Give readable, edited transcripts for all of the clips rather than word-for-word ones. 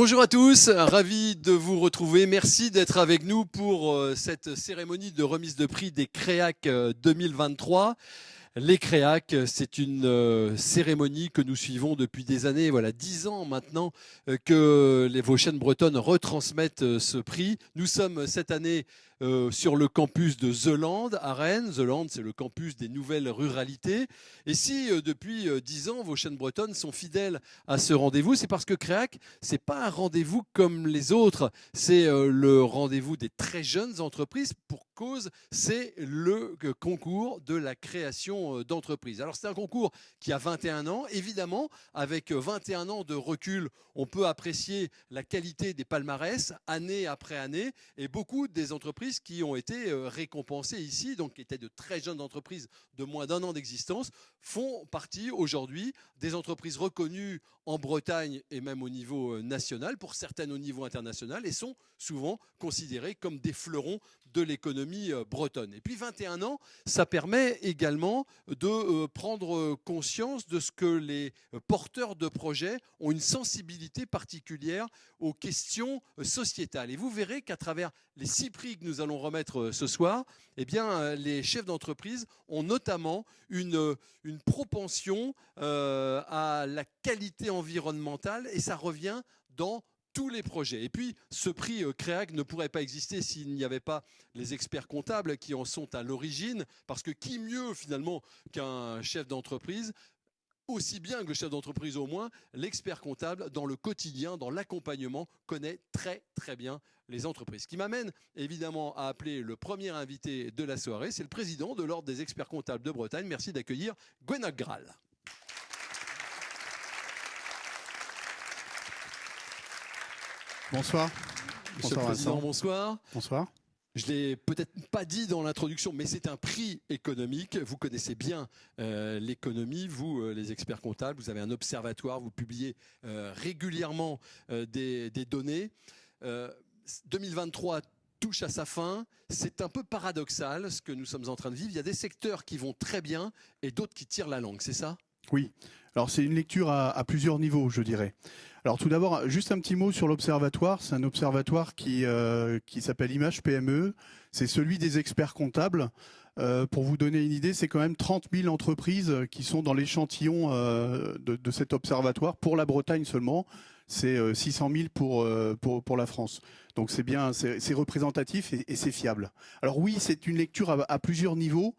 Bonjour à tous, ravi de vous retrouver. Merci d'être avec nous pour cette cérémonie de remise de prix des Créac 2023. Les Créac, c'est une cérémonie que nous suivons depuis des années, voilà 10 ans maintenant que vos chaînes bretonnes retransmettent ce prix. Nous sommes cette année sur le campus de The Land à Rennes. The Land, c'est le campus des nouvelles ruralités. Et si depuis 10 ans, vos chaînes bretonnes sont fidèles à ce rendez-vous, c'est parce que Créac, c'est pas un rendez-vous comme les autres. C'est le rendez-vous des très jeunes entreprises. Pour cause, c'est le concours de la création d'entreprises. Alors c'est un concours qui a 21 ans. Évidemment, avec 21 ans de recul, on peut apprécier la qualité des palmarès année après année et beaucoup des entreprises qui ont été récompensées ici, donc qui étaient de très jeunes entreprises de moins d'1 an d'existence, font partie aujourd'hui des entreprises reconnues en Bretagne et même au niveau national, pour certaines au niveau international, et sont souvent considérées comme des fleurons de l'économie bretonne. Et puis 21 ans, ça permet également de prendre conscience de ce que les porteurs de projets ont une sensibilité particulière aux questions sociétales. Et vous verrez qu'à travers les 6 prix que nous allons remettre ce soir, eh bien, les chefs d'entreprise ont notamment une propension à la qualité environnementale, et ça revient dans tous les projets. Et puis, ce prix Créac ne pourrait pas exister s'il n'y avait pas les experts comptables qui en sont à l'origine, parce que qui mieux finalement qu'un chef d'entreprise, aussi bien que le chef d'entreprise au moins, l'expert comptable dans le quotidien, dans l'accompagnement, connaît très très bien les entreprises. Ce qui m'amène évidemment à appeler le premier invité de la soirée, c'est le président de l'Ordre des experts comptables de Bretagne. Merci d'accueillir Gwenaël Graal. Bonsoir. Monsieur le Président, bonsoir. Bonsoir. Je ne l'ai peut-être pas dit dans l'introduction, mais c'est un prix économique. Vous connaissez bien l'économie, vous, les experts comptables. Vous avez un observatoire, vous publiez régulièrement des données. 2023 touche à sa fin. C'est un peu paradoxal ce que nous sommes en train de vivre. Il y a des secteurs qui vont très bien et d'autres qui tirent la langue, c'est ça ? Oui. Alors c'est une lecture à plusieurs niveaux, je dirais. Alors tout d'abord, juste un petit mot sur l'observatoire. C'est un observatoire qui s'appelle Image PME. C'est celui des experts comptables. Pour vous donner une idée, c'est quand même 30 000 entreprises qui sont dans l'échantillon de cet observatoire. Pour la Bretagne seulement, c'est 600 000 pour la France. Donc c'est bien, c'est représentatif et c'est fiable. Alors oui, c'est une lecture à plusieurs niveaux.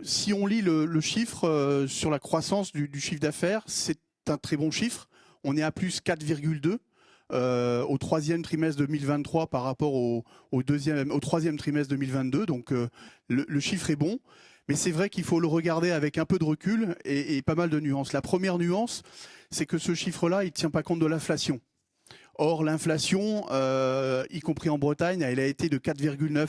Si on lit le chiffre sur la croissance du chiffre d'affaires, c'est un très bon chiffre. On est à plus 4,2 au troisième trimestre 2023 par rapport au troisième trimestre 2022. Donc le chiffre est bon. Mais c'est vrai qu'il faut le regarder avec un peu de recul et pas mal de nuances. La première nuance, c'est que ce chiffre-là, il ne tient pas compte de l'inflation. Or, l'inflation, y compris en Bretagne, elle a été de 4,9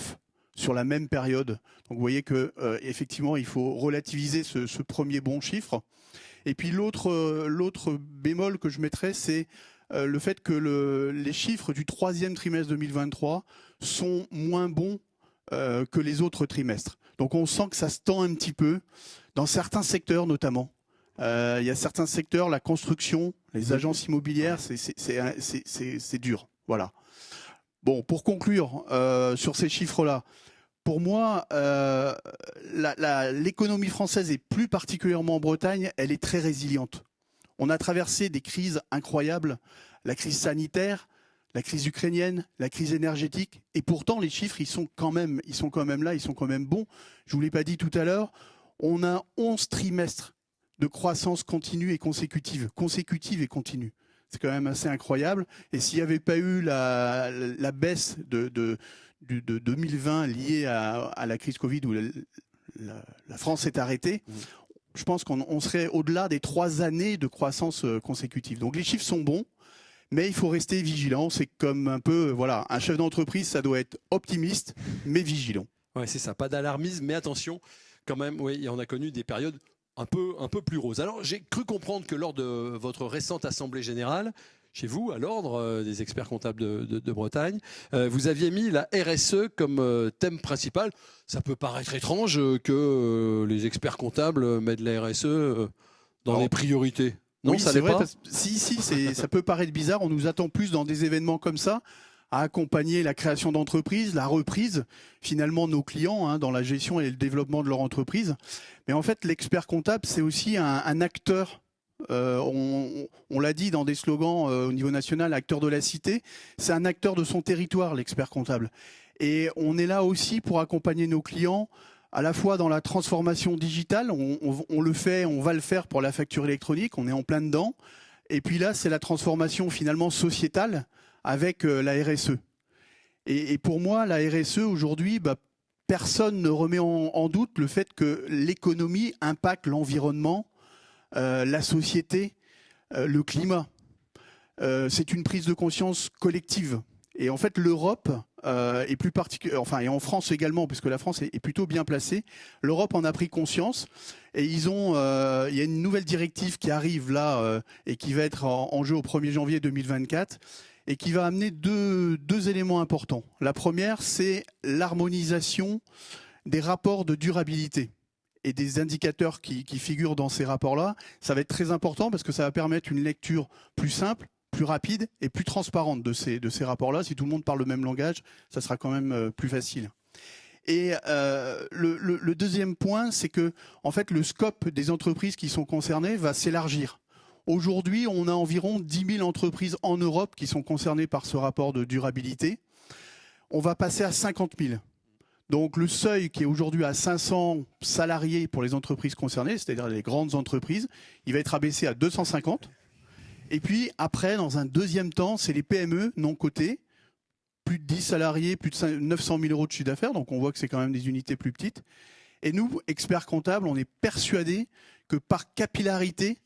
sur la même période. Donc vous voyez que effectivement, il faut relativiser ce premier bon chiffre. Et puis l'autre bémol que je mettrais, c'est le fait que les chiffres du troisième trimestre 2023 sont moins bons que les autres trimestres. Donc on sent que ça se tend un petit peu dans certains secteurs notamment. Il y a certains secteurs, la construction, les agences immobilières, c'est dur. Voilà. Bon, pour conclure sur ces chiffres-là, pour moi, l'économie française, et plus particulièrement en Bretagne, elle est très résiliente. On a traversé des crises incroyables, la crise sanitaire, la crise ukrainienne, la crise énergétique, et pourtant les chiffres, ils sont quand même là, ils sont quand même bons. Je vous l'ai pas dit tout à l'heure, on a 11 trimestres de croissance continue et consécutive et continue. C'est quand même assez incroyable. Et s'il n'y avait pas eu la baisse de 2020 liée à la crise Covid où la France s'est arrêtée, je pense qu'on serait au-delà des 3 années de croissance consécutive. Donc les chiffres sont bons, mais il faut rester vigilant. C'est comme un peu, voilà, un chef d'entreprise, ça doit être optimiste, mais vigilant. Ouais, c'est ça, pas d'alarmisme, mais attention, quand même, oui, on a connu des périodes un peu plus roses. Alors j'ai cru comprendre que lors de votre récente assemblée générale, chez vous, à l'Ordre des experts comptables de Bretagne, vous aviez mis la RSE comme thème principal. Ça peut paraître étrange que les experts comptables mettent la RSE dans les priorités. Non, oui, ça c'est l'est vrai. pas. Ça peut paraître bizarre. On nous attend plus dans des événements comme ça, à accompagner la création d'entreprises, la reprise, finalement, nos clients dans la gestion et le développement de leur entreprise. Mais en fait, l'expert comptable, c'est aussi un acteur. On l'a dit dans des slogans au niveau national, acteur de la cité. C'est un acteur de son territoire, l'expert comptable. Et on est là aussi pour accompagner nos clients à la fois dans la transformation digitale, on le fait, on va le faire pour la facture électronique, on est en plein dedans. Et puis là, c'est la transformation finalement sociétale avec la RSE. Et pour moi, la RSE aujourd'hui, personne ne remet en doute le fait que l'économie impacte l'environnement, la société, le climat. C'est une prise de conscience collective. Et en fait, l'Europe, et plus particulièrement, et en France également, puisque la France est plutôt bien placée, l'Europe en a pris conscience. Et il y a une nouvelle directive qui arrive là et qui va être en jeu au 1er janvier 2024 et qui va amener deux éléments importants. La première, c'est l'harmonisation des rapports de durabilité et des indicateurs qui figurent dans ces rapports-là. Ça va être très important parce que ça va permettre une lecture plus simple, plus rapide et plus transparente de ces rapports-là. Si tout le monde parle le même langage, ça sera quand même plus facile. Et le deuxième point, c'est que en fait, le scope des entreprises qui sont concernées va s'élargir. Aujourd'hui, on a environ 10 000 entreprises en Europe qui sont concernées par ce rapport de durabilité. On va passer à 50 000. Donc le seuil qui est aujourd'hui à 500 salariés pour les entreprises concernées, c'est-à-dire les grandes entreprises, il va être abaissé à 250. Et puis après, dans un deuxième temps, c'est les PME non cotées, plus de 10 salariés, plus de 900 000 euros de chiffre d'affaires, donc on voit que c'est quand même des unités plus petites. Et nous, experts comptables, on est persuadés que par capillarité,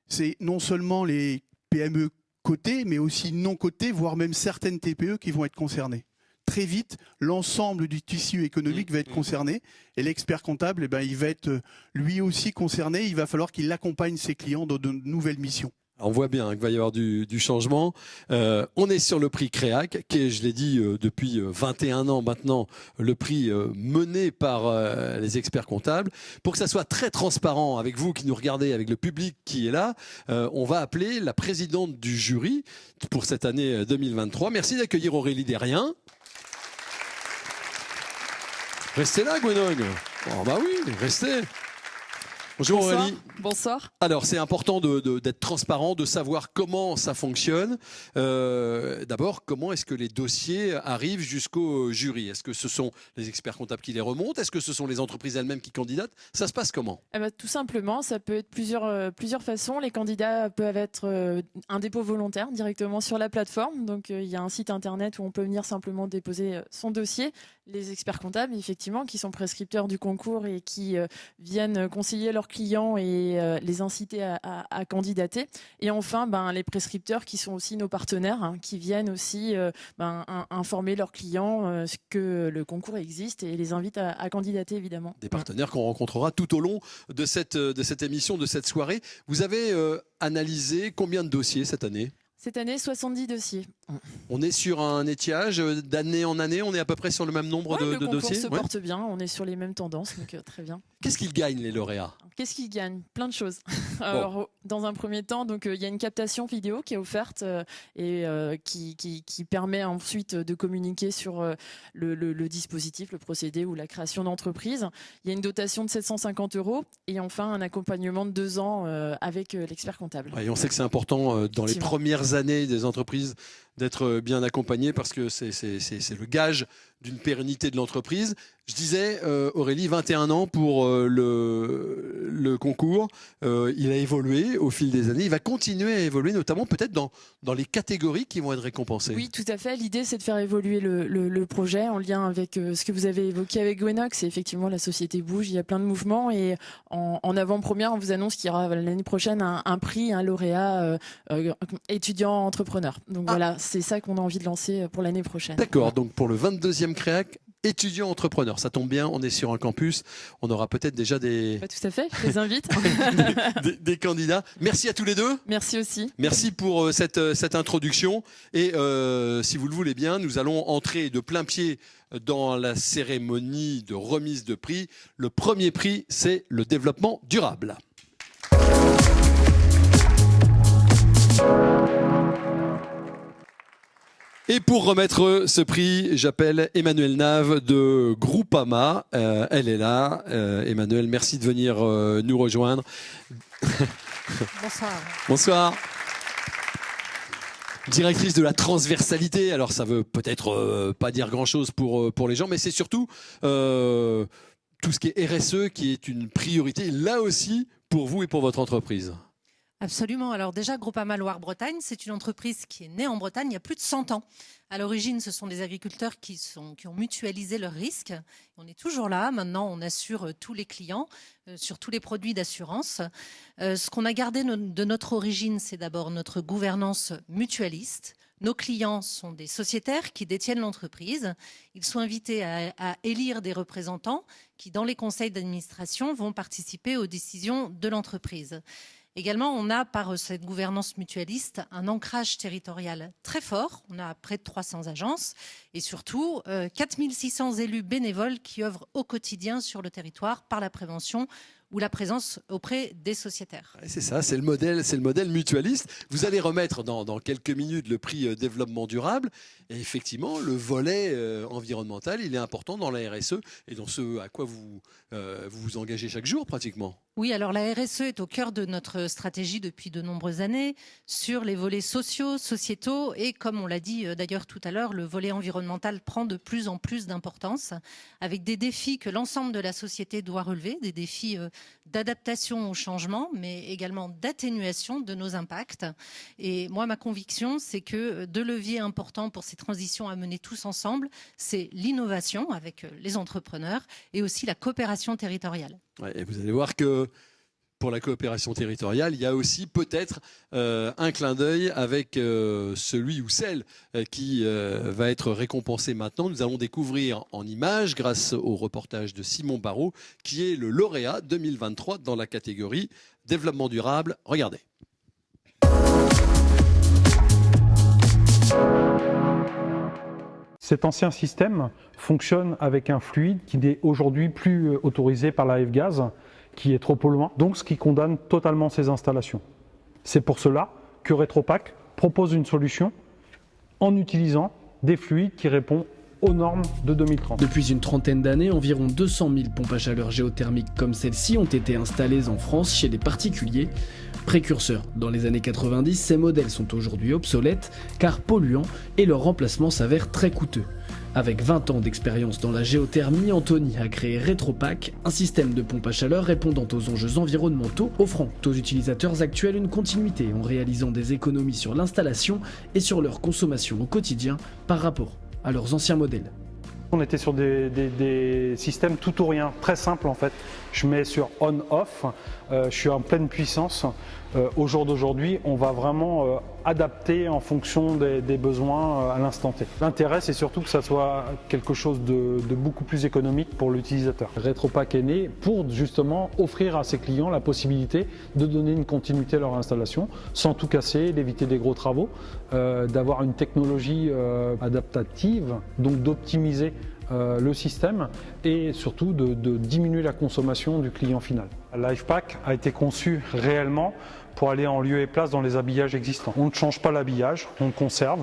c'est non seulement les PME cotées, mais aussi non cotées, voire même certaines TPE qui vont être concernées. Très vite, l'ensemble du tissu économique va être concerné et l'expert comptable, il va être lui aussi concerné. Il va falloir qu'il accompagne ses clients dans de nouvelles missions. On voit bien qu'il va y avoir du changement. On est sur le prix Créac, qui est, je l'ai dit, depuis 21 ans maintenant, le prix mené par les experts comptables. Pour que ça soit très transparent avec vous qui nous regardez, avec le public qui est là, on va appeler la présidente du jury pour cette année 2023. Merci d'accueillir Aurélie Derrien. Restez là, Gwenog. Oh bah oui, restez. Bonjour Bonsoir. Aurélie. Bonsoir. Alors c'est important d'être transparent, de savoir comment ça fonctionne. D'abord, comment est-ce que les dossiers arrivent jusqu'au jury? Est-ce que ce sont les experts comptables qui les remontent? Est-ce que ce sont les entreprises elles-mêmes qui candidatent? Ça se passe comment? Tout simplement, ça peut être plusieurs façons. Les candidats peuvent être un dépôt volontaire directement sur la plateforme. Donc il y a un site internet où on peut venir simplement déposer son dossier. Les experts comptables, effectivement, qui sont prescripteurs du concours et qui viennent conseiller leurs clients et les inciter à candidater. Et enfin, les prescripteurs qui sont aussi nos partenaires, qui viennent aussi informer leurs clients que le concours existe et les invitent à candidater, évidemment. Des partenaires qu'on rencontrera tout au long de cette émission, de cette soirée. Vous avez analysé combien de dossiers cette année? Cette année, 70 dossiers. On est sur un étiage d'année en année, on est à peu près sur le même nombre de dossiers. Le concours se porte bien, on est sur les mêmes tendances, donc très bien. Qu'est-ce qu'ils gagnent les lauréats? Qu'est-ce qu'ils gagnent? Plein de choses. Alors, dans un premier temps, il y a une captation vidéo qui est offerte et qui permet ensuite de communiquer sur le dispositif, le procédé ou la création d'entreprise. Il y a une dotation de 750 € et enfin un accompagnement de 2 ans avec l'expert comptable. Et on sait que c'est important dans les premières années des entreprises d'être bien accompagné parce que c'est le gage d'une pérennité de l'entreprise. Je disais, Aurélie, 21 ans pour le concours. Il a évolué au fil des années. Il va continuer à évoluer, notamment peut-être dans les catégories qui vont être récompensées. Oui, tout à fait. L'idée, c'est de faire évoluer le projet en lien avec ce que vous avez évoqué avec Gwenog. C'est effectivement la société bouge, il y a plein de mouvements. Et en avant-première, on vous annonce qu'il y aura l'année prochaine un prix, un lauréat étudiant entrepreneur. Donc voilà, c'est ça qu'on a envie de lancer pour l'année prochaine. D'accord, donc pour le 22e Créac, étudiant entrepreneur, ça tombe bien, on est sur un campus, on aura peut-être déjà des... Tout à fait, je les invite. des candidats. Merci à tous les deux. Merci aussi. Merci pour cette introduction. Et si vous le voulez bien, nous allons entrer de plein pied dans la cérémonie de remise de prix. Le premier prix, c'est le développement durable. Et pour remettre ce prix, j'appelle Emmanuelle Nave de Groupama. Elle est là. Emmanuelle, merci de venir nous rejoindre. Bonsoir. Bonsoir. Directrice de la transversalité. Alors ça veut peut-être pas dire grand-chose pour les gens, mais c'est surtout tout ce qui est RSE qui est une priorité, là aussi, pour vous et pour votre entreprise. Absolument. Alors déjà, Groupama Loire-Bretagne, c'est une entreprise qui est née en Bretagne il y a plus de 100 ans. À l'origine, ce sont des agriculteurs qui ont mutualisé leurs risques. On est toujours là. Maintenant, on assure tous les clients sur tous les produits d'assurance. Ce qu'on a gardé de notre origine, c'est d'abord notre gouvernance mutualiste. Nos clients sont des sociétaires qui détiennent l'entreprise. Ils sont invités à élire des représentants qui, dans les conseils d'administration, vont participer aux décisions de l'entreprise. Également, on a, par cette gouvernance mutualiste, un ancrage territorial très fort. On a près de 300 agences et surtout 4600 élus bénévoles qui œuvrent au quotidien sur le territoire par la prévention ou la présence auprès des sociétaires. C'est ça, c'est le modèle mutualiste. Vous allez remettre dans quelques minutes le prix développement durable. Et effectivement, le volet environnemental, il est important dans la RSE et dans ce à quoi vous vous engagez chaque jour pratiquement. Oui, alors la RSE est au cœur de notre stratégie depuis de nombreuses années sur les volets sociaux, sociétaux et comme on l'a dit d'ailleurs tout à l'heure, le volet environnemental prend de plus en plus d'importance avec des défis que l'ensemble de la société doit relever, des défis d'adaptation au changement mais également d'atténuation de nos impacts. Et moi, ma conviction, c'est que deux leviers importants pour ces transitions à mener tous ensemble, c'est l'innovation avec les entrepreneurs et aussi la coopération territoriale. Ouais, et vous allez voir que pour la coopération territoriale, il y a aussi peut-être un clin d'œil avec celui ou celle qui va être récompensé maintenant. Nous allons découvrir en images grâce au reportage de Simon Barraud, qui est le lauréat 2023 dans la catégorie développement durable. Regardez. Cet ancien système fonctionne avec un fluide qui n'est aujourd'hui plus autorisé par la F-Gaz, qui est trop polluant, donc ce qui condamne totalement ces installations. C'est pour cela que Retropack propose une solution en utilisant des fluides qui répondent aux normes de 2030. Depuis une trentaine d'années, environ 200 000 pompes à chaleur géothermiques comme celle-ci ont été installées en France chez des particuliers. Précurseurs dans les années 90, ces modèles sont aujourd'hui obsolètes car polluants et leur remplacement s'avère très coûteux. Avec 20 ans d'expérience dans la géothermie, Anthony a créé Retropack, un système de pompe à chaleur répondant aux enjeux environnementaux, offrant aux utilisateurs actuels une continuité en réalisant des économies sur l'installation et sur leur consommation au quotidien par rapport à leurs anciens modèles. On était sur des systèmes tout ou rien, très simples en fait. Je mets sur on-off, je suis en pleine puissance. Au jour d'aujourd'hui, on va vraiment adapter en fonction des besoins à l'instant T. L'intérêt, c'est surtout que ça soit quelque chose de beaucoup plus économique pour l'utilisateur. Retropack est né pour justement offrir à ses clients la possibilité de donner une continuité à leur installation sans tout casser, d'éviter des gros travaux, d'avoir une technologie adaptative, donc d'optimiser le système et surtout de diminuer la consommation du client final. LifePack a été conçu réellement pour aller en lieu et place dans les habillages existants. On ne change pas l'habillage, on le conserve,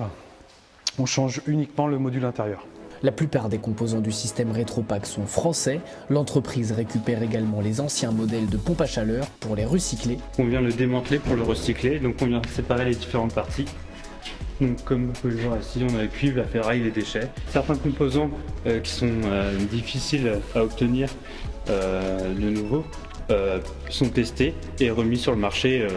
on change uniquement le module intérieur. La plupart des composants du système Retropack sont français. L'entreprise récupère également les anciens modèles de pompes à chaleur pour les recycler. On vient le démanteler pour le recycler, donc on vient séparer les différentes parties. Donc, comme vous pouvez le voir ici, on a le cuivre, la ferraille, les déchets. Certains composants qui sont difficiles à obtenir de nouveau sont testés et remis sur le marché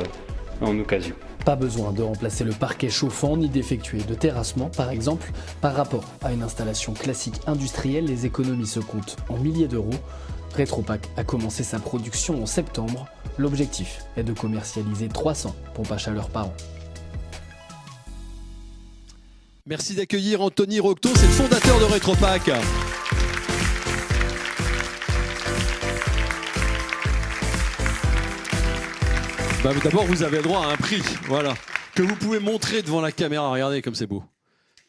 en occasion. Pas besoin de remplacer le parquet chauffant ni d'effectuer de terrassement par exemple. Par rapport à une installation classique industrielle, les économies se comptent en milliers d'euros. Retropack a commencé sa production en septembre. L'objectif est de commercialiser 300 pompes à chaleur par an. Merci d'accueillir Anthony Rocteau, c'est le fondateur de Retropack. D'abord, vous avez le droit à un prix, voilà, que vous pouvez montrer devant la caméra. Regardez comme c'est beau.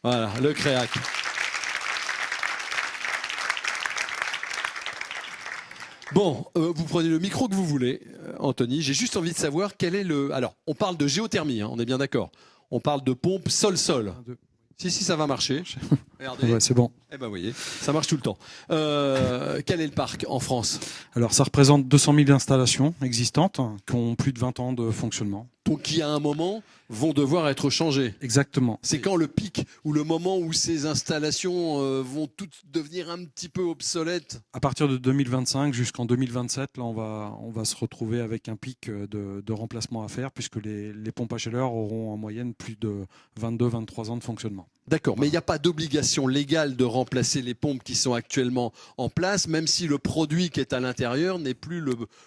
Voilà, le Créac. Bon, vous prenez le micro que vous voulez, Anthony. J'ai juste envie de savoir quel est le... Alors, on parle de géothermie, hein, on est bien d'accord. On parle de pompe sol-sol. Si, ça va marcher. Regardez. Ouais, c'est bon. Eh ben, vous voyez, ça marche tout le temps. Quel est le parc en France? Alors, ça représente 200 000 installations existantes qui ont plus de 20 ans de fonctionnement. Donc, qui à un moment vont devoir être changées. Exactement. C'est quand le pic ou le moment où ces installations vont toutes devenir un petit peu obsolètes? À partir de 2025 jusqu'en 2027, là, on va se retrouver avec un pic de remplacement à faire puisque les pompes à chaleur auront en moyenne plus de 22-23 ans de fonctionnement. D'accord, mais il n'y a pas d'obligation légale de remplacer les pompes qui sont actuellement en place, même si le produit qui est à l'intérieur n'est plus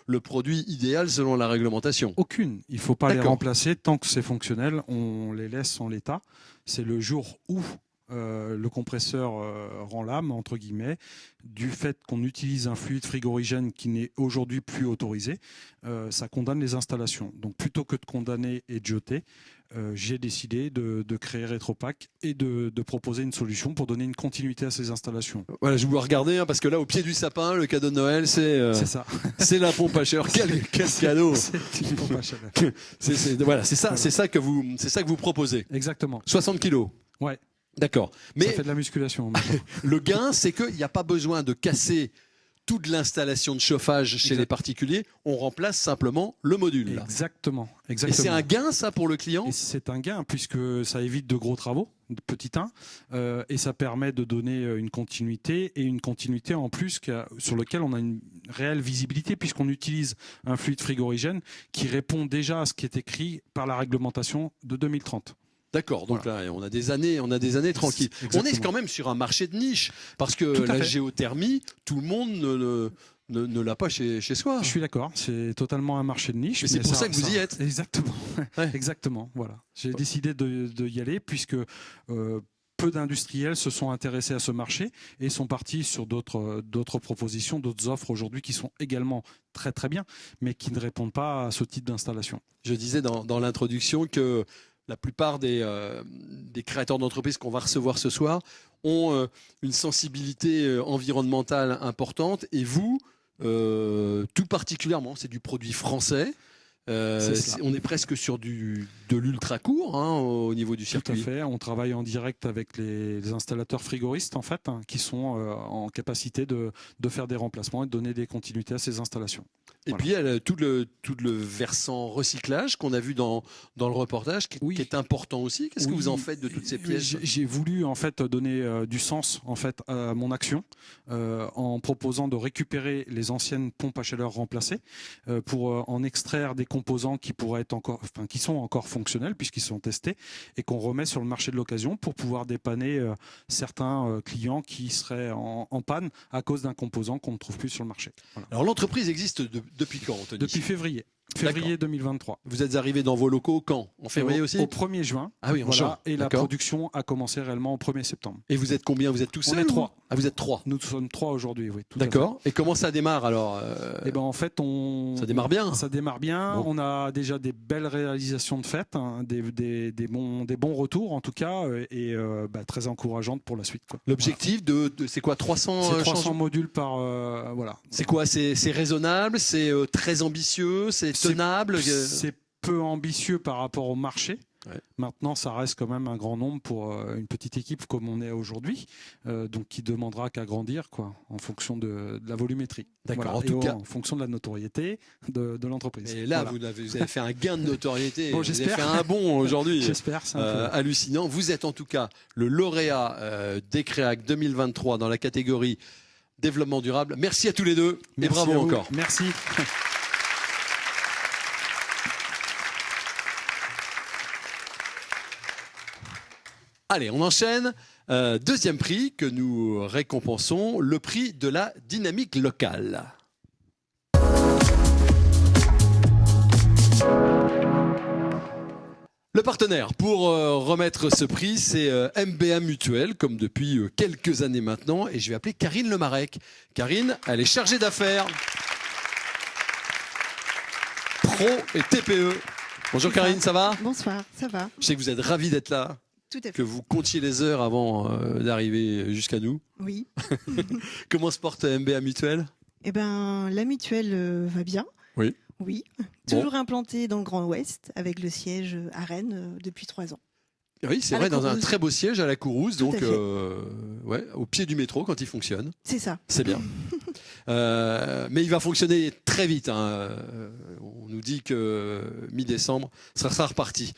le produit idéal selon la réglementation. Aucune. Il ne faut pas les D'accord. remplacer tant que c'est fonctionnel. On les laisse en l'état. C'est le jour où le compresseur rend l'âme, entre guillemets, du fait qu'on utilise un fluide frigorigène qui n'est aujourd'hui plus autorisé, ça condamne les installations. Donc plutôt que de condamner et de jeter, j'ai décidé de créer Retropack et de proposer une solution pour donner une continuité à ces installations. Voilà, je vous regardez parce que là, au pied du sapin, le cadeau de Noël, c'est ça. C'est la pompe à chaleur. Quel cadeau! C'est une pompe à chaleur. Voilà, c'est ça que vous proposez. Exactement. 60 kilos. Ouais. D'accord. Mais Ça fait de la musculation. maintenant. le gain, c'est qu'il n'y a pas besoin de casser toute l'installation de chauffage chez les particuliers. On remplace simplement le module. Là. Exactement. Et c'est un gain, ça, pour le client? Et c'est un gain puisque ça évite de gros travaux, de petits 1, et ça permet de donner une continuité en plus sur lequel on a une réelle visibilité puisqu'on utilise un fluide frigorigène qui répond déjà à ce qui est écrit par la réglementation de 2030. D'accord, donc là, on a des années tranquilles. Exactement. On est quand même sur un marché de niche, parce que Tout à la fait. géothermie, tout le monde ne l'a pas chez soi. Je suis d'accord, c'est totalement un marché de niche. Mais c'est pour ça que vous y êtes. Exactement, Ouais. exactement. Voilà. J'ai décidé de y aller puisque peu d'industriels se sont intéressés à ce marché et sont partis sur d'autres propositions, d'autres offres aujourd'hui qui sont également très très bien, mais qui ne répondent pas à ce type d'installation. Je disais dans l'introduction que la plupart des créateurs d'entreprises qu'on va recevoir ce soir ont une sensibilité environnementale importante, et vous, tout particulièrement, c'est du produit français. On est presque sur de l'ultra court au niveau du circuit. Tout à fait. On travaille en direct avec les installateurs frigoristes en fait, qui sont en capacité de faire des remplacements et de donner des continuités à ces installations. Et Voilà. puis il y a tout le versant recyclage qu'on a vu dans le reportage, qui est important aussi. Qu'est-ce que vous en faites de toutes ces pièces? J'ai voulu en fait donner du sens en fait à mon action en proposant de récupérer les anciennes pompes à chaleur remplacées pour en extraire des composants qui sont encore fonctionnels puisqu'ils sont testés et qu'on remet sur le marché de l'occasion pour pouvoir dépanner certains clients qui seraient en panne à cause d'un composant qu'on ne trouve plus sur le marché. Voilà. Alors l'entreprise existe depuis quand, Anthony? Depuis février. Février 2023. Vous êtes arrivé dans vos locaux quand? En février aussi? Au 1er juin. Ah oui, en juin. Et la D'accord. production a commencé réellement au 1er septembre. Et vous êtes combien? Vous êtes tous On seuls? est 3. Ah, vous êtes 3. Nous sommes 3 aujourd'hui, oui. Tout à fait. D'accord. Et comment ça démarre alors? Eh ben en fait, Ça démarre bien. Ça démarre bien. Bon. On a déjà des belles réalisations de fait, des bons retours en tout cas, et très encourageantes pour la suite. Quoi. L'objectif c'est quoi? 300 C'est 300 changements? modules par voilà. C'est quoi? C'est raisonnable? C'est très ambitieux? C'est tenable? C'est peu ambitieux par rapport au marché. Ouais. Maintenant, ça reste quand même un grand nombre pour une petite équipe comme on est aujourd'hui, donc qui demandera qu'à grandir quoi, en fonction de la volumétrie. D'accord. Voilà. En tout cas, en fonction de la notoriété de l'entreprise. et là, Voilà. vous avez fait un gain de notoriété. Bon, vous avez j'espère. fait un bond aujourd'hui. J'espère. C'est un peu- Hallucinant. Vous êtes en tout cas le lauréat des Créac 2023 dans la catégorie développement durable. Merci à tous les deux et Merci bravo à vous. encore. Merci. Allez, on enchaîne. Deuxième prix que nous récompensons, le prix de la dynamique locale. Le partenaire pour remettre ce prix, c'est MBA Mutuel, comme depuis quelques années maintenant. Et je vais appeler Karine Lemarec. Karine, elle est chargée d'affaires Pro et TPE. Bonjour Karine, ça va? Bonsoir, ça va? Je sais que vous êtes ravie d'être là, Tout à fait. que vous comptiez les heures avant d'arriver jusqu'à nous. Oui. Comment se porte MBA Mutuel? Eh ben, la mutuelle va bien. Oui. Oui. Bon. Toujours implantée dans le Grand Ouest, avec le siège à Rennes depuis 3 ans. Oui, c'est À vrai, la dans un Courrouze. très beau siège à la Courrouze, Tout donc à fait. ouais, au pied du métro quand il fonctionne. C'est ça. C'est bien. Mais il va fonctionner très vite. Hein. On nous dit que mi-décembre, ça sera reparti.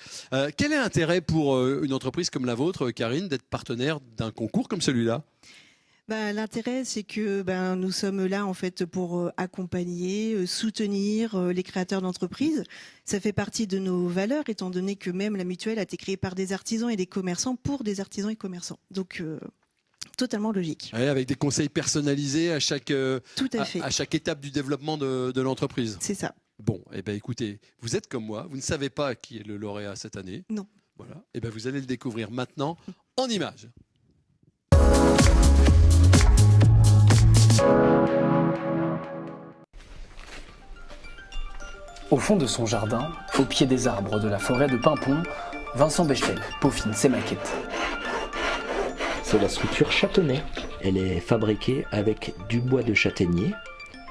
Quel est l'intérêt pour une entreprise comme la vôtre, Karine, d'être partenaire d'un concours comme celui-là ? L'intérêt, c'est que nous sommes là en fait pour accompagner, soutenir les créateurs d'entreprises. Ça fait partie de nos valeurs, étant donné que même la mutuelle a été créée par des artisans et des commerçants pour des artisans et commerçants. Donc, totalement logique. Ouais, avec des conseils personnalisés à chaque, Tout à fait. à chaque étape du développement de l'entreprise. C'est ça. Bon, eh ben, écoutez, vous êtes comme moi, vous ne savez pas qui est le lauréat cette année. Non. Voilà. Eh ben, vous allez le découvrir maintenant en images. Au fond de son jardin, au pied des arbres de la forêt de Pimpon, Vincent Bechtel peaufine ses maquettes. C'est la structure châtenay. Elle est fabriquée avec du bois de châtaignier.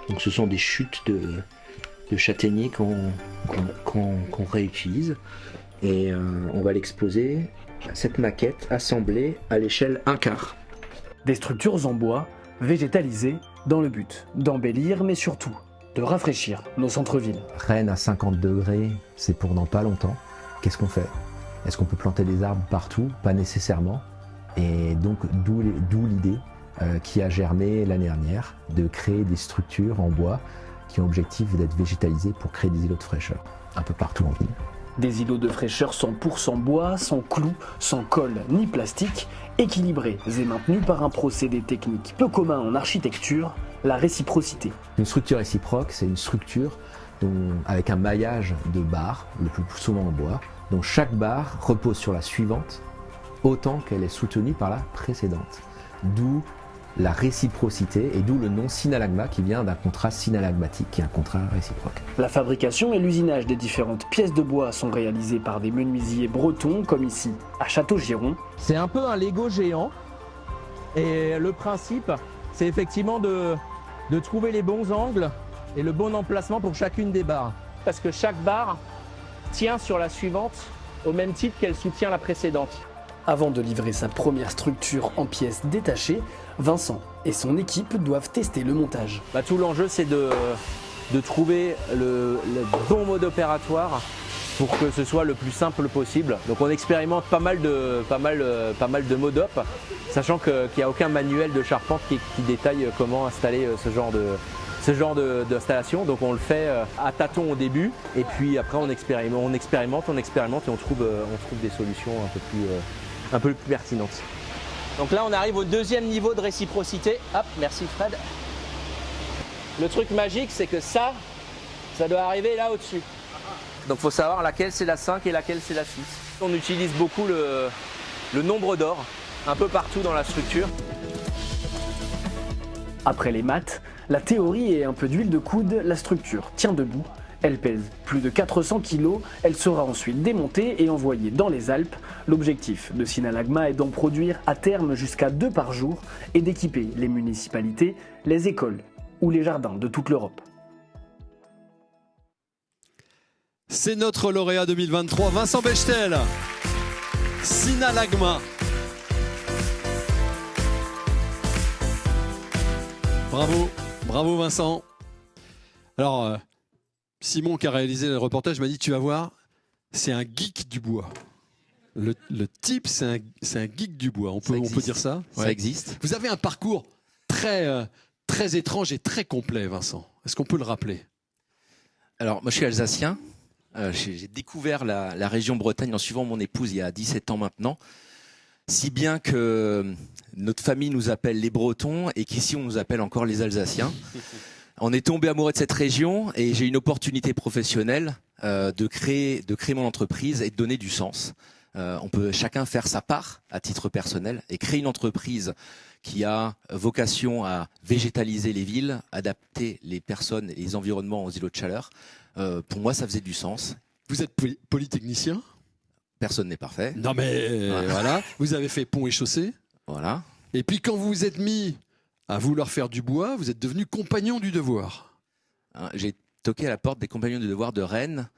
Donc ce sont des chutes de châtaignier qu'on réutilise. Et on va l'exposer, cette maquette assemblée à l'échelle 1/4. Des structures en bois, végétalisées, dans le but d'embellir, mais surtout de rafraîchir nos centres-villes. Rennes à 50 degrés, c'est pour dans pas longtemps. Qu'est-ce qu'on fait? Est-ce qu'on peut planter des arbres partout? Pas nécessairement. Et donc d'où l'idée qui a germé l'année dernière de créer des structures en bois qui ont objectif d'être végétalisées pour créer des îlots de fraîcheur un peu partout en ville. Des îlots de fraîcheur 100% bois, sans clous, sans colle ni plastique, équilibrés et maintenus par un procédé technique peu commun en architecture, la réciprocité. Une structure réciproque, c'est une structure avec un maillage de barres, le plus souvent en bois, dont chaque barre repose sur la suivante autant qu'elle est soutenue par la précédente. D'où la réciprocité et d'où le nom synalagma qui vient d'un contrat synalagmatique qui est un contrat réciproque. La fabrication et l'usinage des différentes pièces de bois sont réalisés par des menuisiers bretons, comme ici à Château-Giron. C'est un peu un Lego géant et le principe, c'est effectivement de trouver les bons angles et le bon emplacement pour chacune des barres. Parce que chaque barre tient sur la suivante au même titre qu'elle soutient la précédente. Avant de livrer sa première structure en pièces détachées, Vincent et son équipe doivent tester le montage. Tout l'enjeu, c'est de trouver le bon mode opératoire pour que ce soit le plus simple possible. Donc on expérimente pas mal de mode op, sachant qu'il n'y a aucun manuel de charpente qui détaille comment installer ce genre d'installation. Donc on le fait à tâtons au début, et puis après on expérimente et on trouve des solutions un peu plus pertinentes. Donc là on arrive au deuxième niveau de réciprocité. Hop, merci Fred. Le truc magique, c'est que ça doit arriver là au-dessus. Donc il faut savoir laquelle c'est la 5 et laquelle c'est la 6. On utilise beaucoup le nombre d'or un peu partout dans la structure. Après les maths, la théorie et un peu d'huile de coude, la structure tient debout. Elle pèse plus de 400 kg, elle sera ensuite démontée et envoyée dans les Alpes. L'objectif de Synalagma est d'en produire à terme jusqu'à 2 par jour et d'équiper les municipalités, les écoles ou les jardins de toute l'Europe. C'est notre lauréat 2023, Vincent Bechtel. Synalagma. Bravo Vincent. Alors, Simon qui a réalisé le reportage m'a dit, tu vas voir, c'est un geek du bois. Le type, c'est un geek du bois. On peut dire ça? Ça existe. Vous avez un parcours très étrange et très complet, Vincent. Est-ce qu'on peut le rappeler? Alors, moi, je suis alsacien. J'ai découvert la région Bretagne en suivant mon épouse il y a 17 ans maintenant. Si bien que notre famille nous appelle les Bretons et qu'ici, on nous appelle encore les Alsaciens. On est tombé amoureux de cette région et j'ai eu une opportunité professionnelle de créer mon entreprise et de donner du sens. On peut chacun faire sa part à titre personnel et créer une entreprise qui a vocation à végétaliser les villes, adapter les personnes et les environnements aux îlots de chaleur. Pour moi, ça faisait du sens. Vous êtes polytechnicien? Personne n'est parfait. Non mais voilà, vous avez fait pont et chaussée. Voilà. Et puis quand vous vous êtes mis à vouloir faire du bois, vous êtes devenu compagnon du devoir. J'ai toqué à la porte des compagnons du devoir de Rennes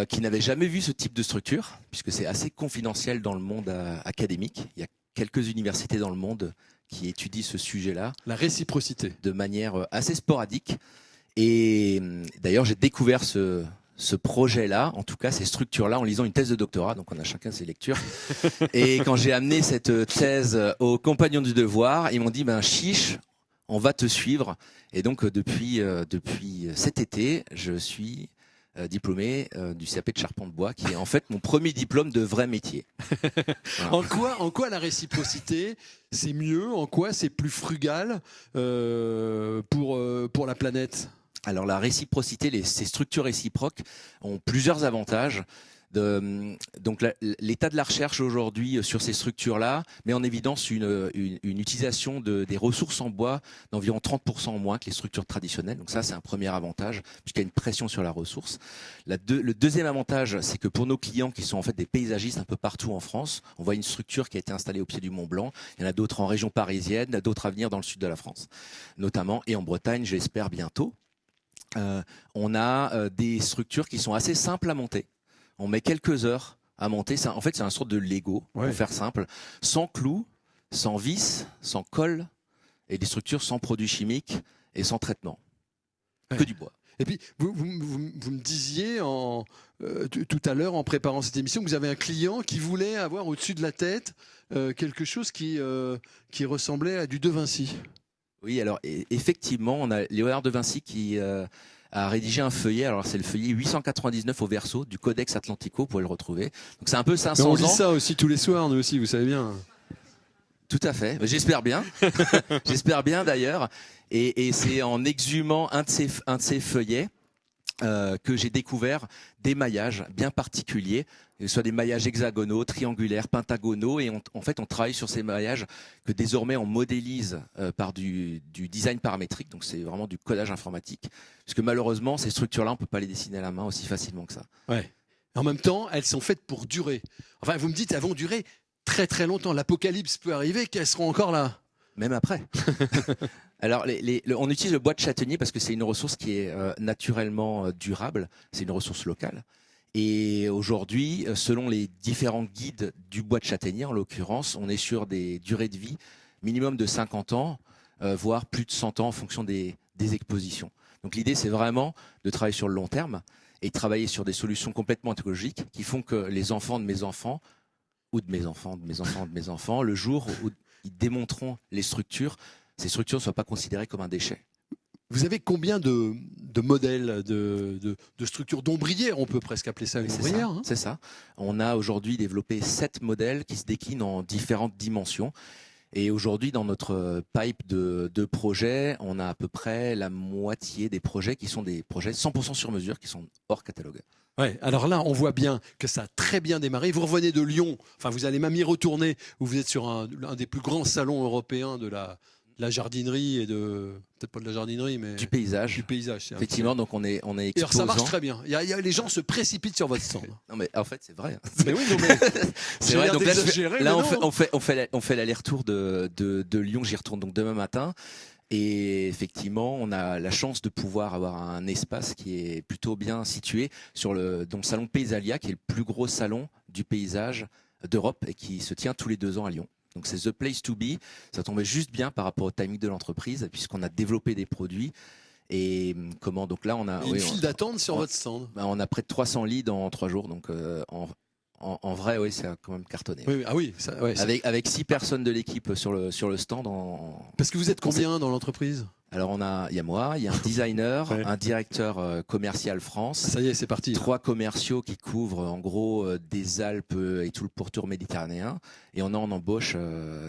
qui n'avaient jamais vu ce type de structure, puisque c'est assez confidentiel dans le monde académique. Il y a quelques universités dans le monde qui étudient ce sujet-là. La réciprocité. De manière assez sporadique. Et d'ailleurs, j'ai découvert ce projet-là, en tout cas ces structures-là, en lisant une thèse de doctorat, donc on a chacun ses lectures. Et quand j'ai amené cette thèse aux compagnons du devoir, ils m'ont dit, chiche, on va te suivre. Et donc depuis cet été, je suis diplômé du CAP de charpente de bois, qui est en fait mon premier diplôme de vrai métier. Voilà. En quoi la réciprocité, c'est mieux? En quoi c'est plus frugal pour la planète? Alors la réciprocité, ces structures réciproques ont plusieurs avantages. Donc l'état de la recherche aujourd'hui sur ces structures-là met en évidence une utilisation des ressources en bois d'environ 30% en moins que les structures traditionnelles. Donc ça, c'est un premier avantage, puisqu'il y a une pression sur la ressource. Le deuxième avantage, c'est que pour nos clients qui sont en fait des paysagistes un peu partout en France, on voit une structure qui a été installée au pied du Mont Blanc. Il y en a d'autres en région parisienne, d'autres à venir dans le sud de la France, notamment, et en Bretagne, j'espère bientôt. On a des structures qui sont assez simples à monter. On met quelques heures à monter. En fait, c'est un sorte de Lego, pour faire simple, sans clous, sans vis, sans colle, et des structures sans produits chimiques et sans traitement. Que du bois. Et puis, vous me disiez tout à l'heure, en préparant cette émission, que vous avez un client qui voulait avoir au-dessus de la tête quelque chose qui ressemblait à du De Vinci. Oui, alors effectivement, on a Léonard de Vinci qui a rédigé un feuillet. Alors c'est le feuillet 899 au verso du Codex Atlantico, vous pouvez le retrouver. Donc c'est un peu 500 ans. On lit ça aussi tous les soirs, nous aussi, vous savez bien. Tout à fait, j'espère bien. J'espère bien d'ailleurs. Et c'est en exhumant un de ces feuillets que j'ai découvert des maillages bien particuliers, que ce soit des maillages hexagonaux, triangulaires, pentagonaux, et en fait on travaille sur ces maillages que désormais on modélise par du design paramétrique, donc c'est vraiment du codage informatique, parce que malheureusement ces structures-là on peut pas les dessiner à la main aussi facilement que ça. Ouais. En même temps, elles sont faites pour durer. Enfin, vous me dites, elles vont durer très très longtemps. L'apocalypse peut arriver, qu'elles seront encore là. Même après. Alors, on utilise le bois de châtaignier parce que c'est une ressource qui est naturellement durable. C'est une ressource locale. Et aujourd'hui, selon les différents guides du bois de châtaignier, en l'occurrence, on est sur des durées de vie minimum de 50 ans, voire plus de 100 ans en fonction des expositions. Donc l'idée, c'est vraiment de travailler sur le long terme et de travailler sur des solutions complètement écologiques qui font que les enfants de mes enfants, ou de mes enfants, de mes enfants, de mes enfants, le jour où ils démonteront les structures, ces structures ne soient pas considérées comme un déchet. Vous avez combien de modèles de structures d'ombrières? On peut presque appeler ça une ombrière. C'est ça. On a aujourd'hui développé 7 modèles qui se déclinent en différentes dimensions. Et aujourd'hui, dans notre pipe de projets, on a à peu près la moitié des projets qui sont des projets 100% sur mesure, qui sont hors catalogue. Ouais, alors là, on voit bien que ça a très bien démarré. Vous revenez de Lyon, enfin vous allez même y retourner, où vous êtes sur un des plus grands salons européens de la jardinerie et peut-être pas de la jardinerie, mais du paysage. Du paysage. Effectivement, donc on est exposant. Alors ça marche très bien. Les gens se précipitent sur votre stand. Non mais en fait c'est vrai. Mais oui, non mais c'est vrai. Donc là on fait l'aller-retour de Lyon. J'y retourne donc demain matin. Et effectivement, on a la chance de pouvoir avoir un espace qui est plutôt bien situé sur le salon Paysalia, qui est le plus gros salon du paysage d'Europe et qui se tient tous les 2 ans à Lyon. Donc c'est the place to be. Ça tombait juste bien par rapport au timing de l'entreprise, puisqu'on a développé des produits. Et donc là, on a une file d'attente sur votre stand. On a près de 300 leads en 3 jours. Donc en vrai, oui, ça a quand même cartonné. Oui, ah oui, avec 6 personnes de l'équipe sur le stand. Parce que vous êtes combien dans l'entreprise? Alors il y a moi, il y a un designer, un directeur commercial France. Ah, ça y est, c'est parti. 3 commerciaux qui couvrent en gros des Alpes et tout le pourtour méditerranéen. Et on embauche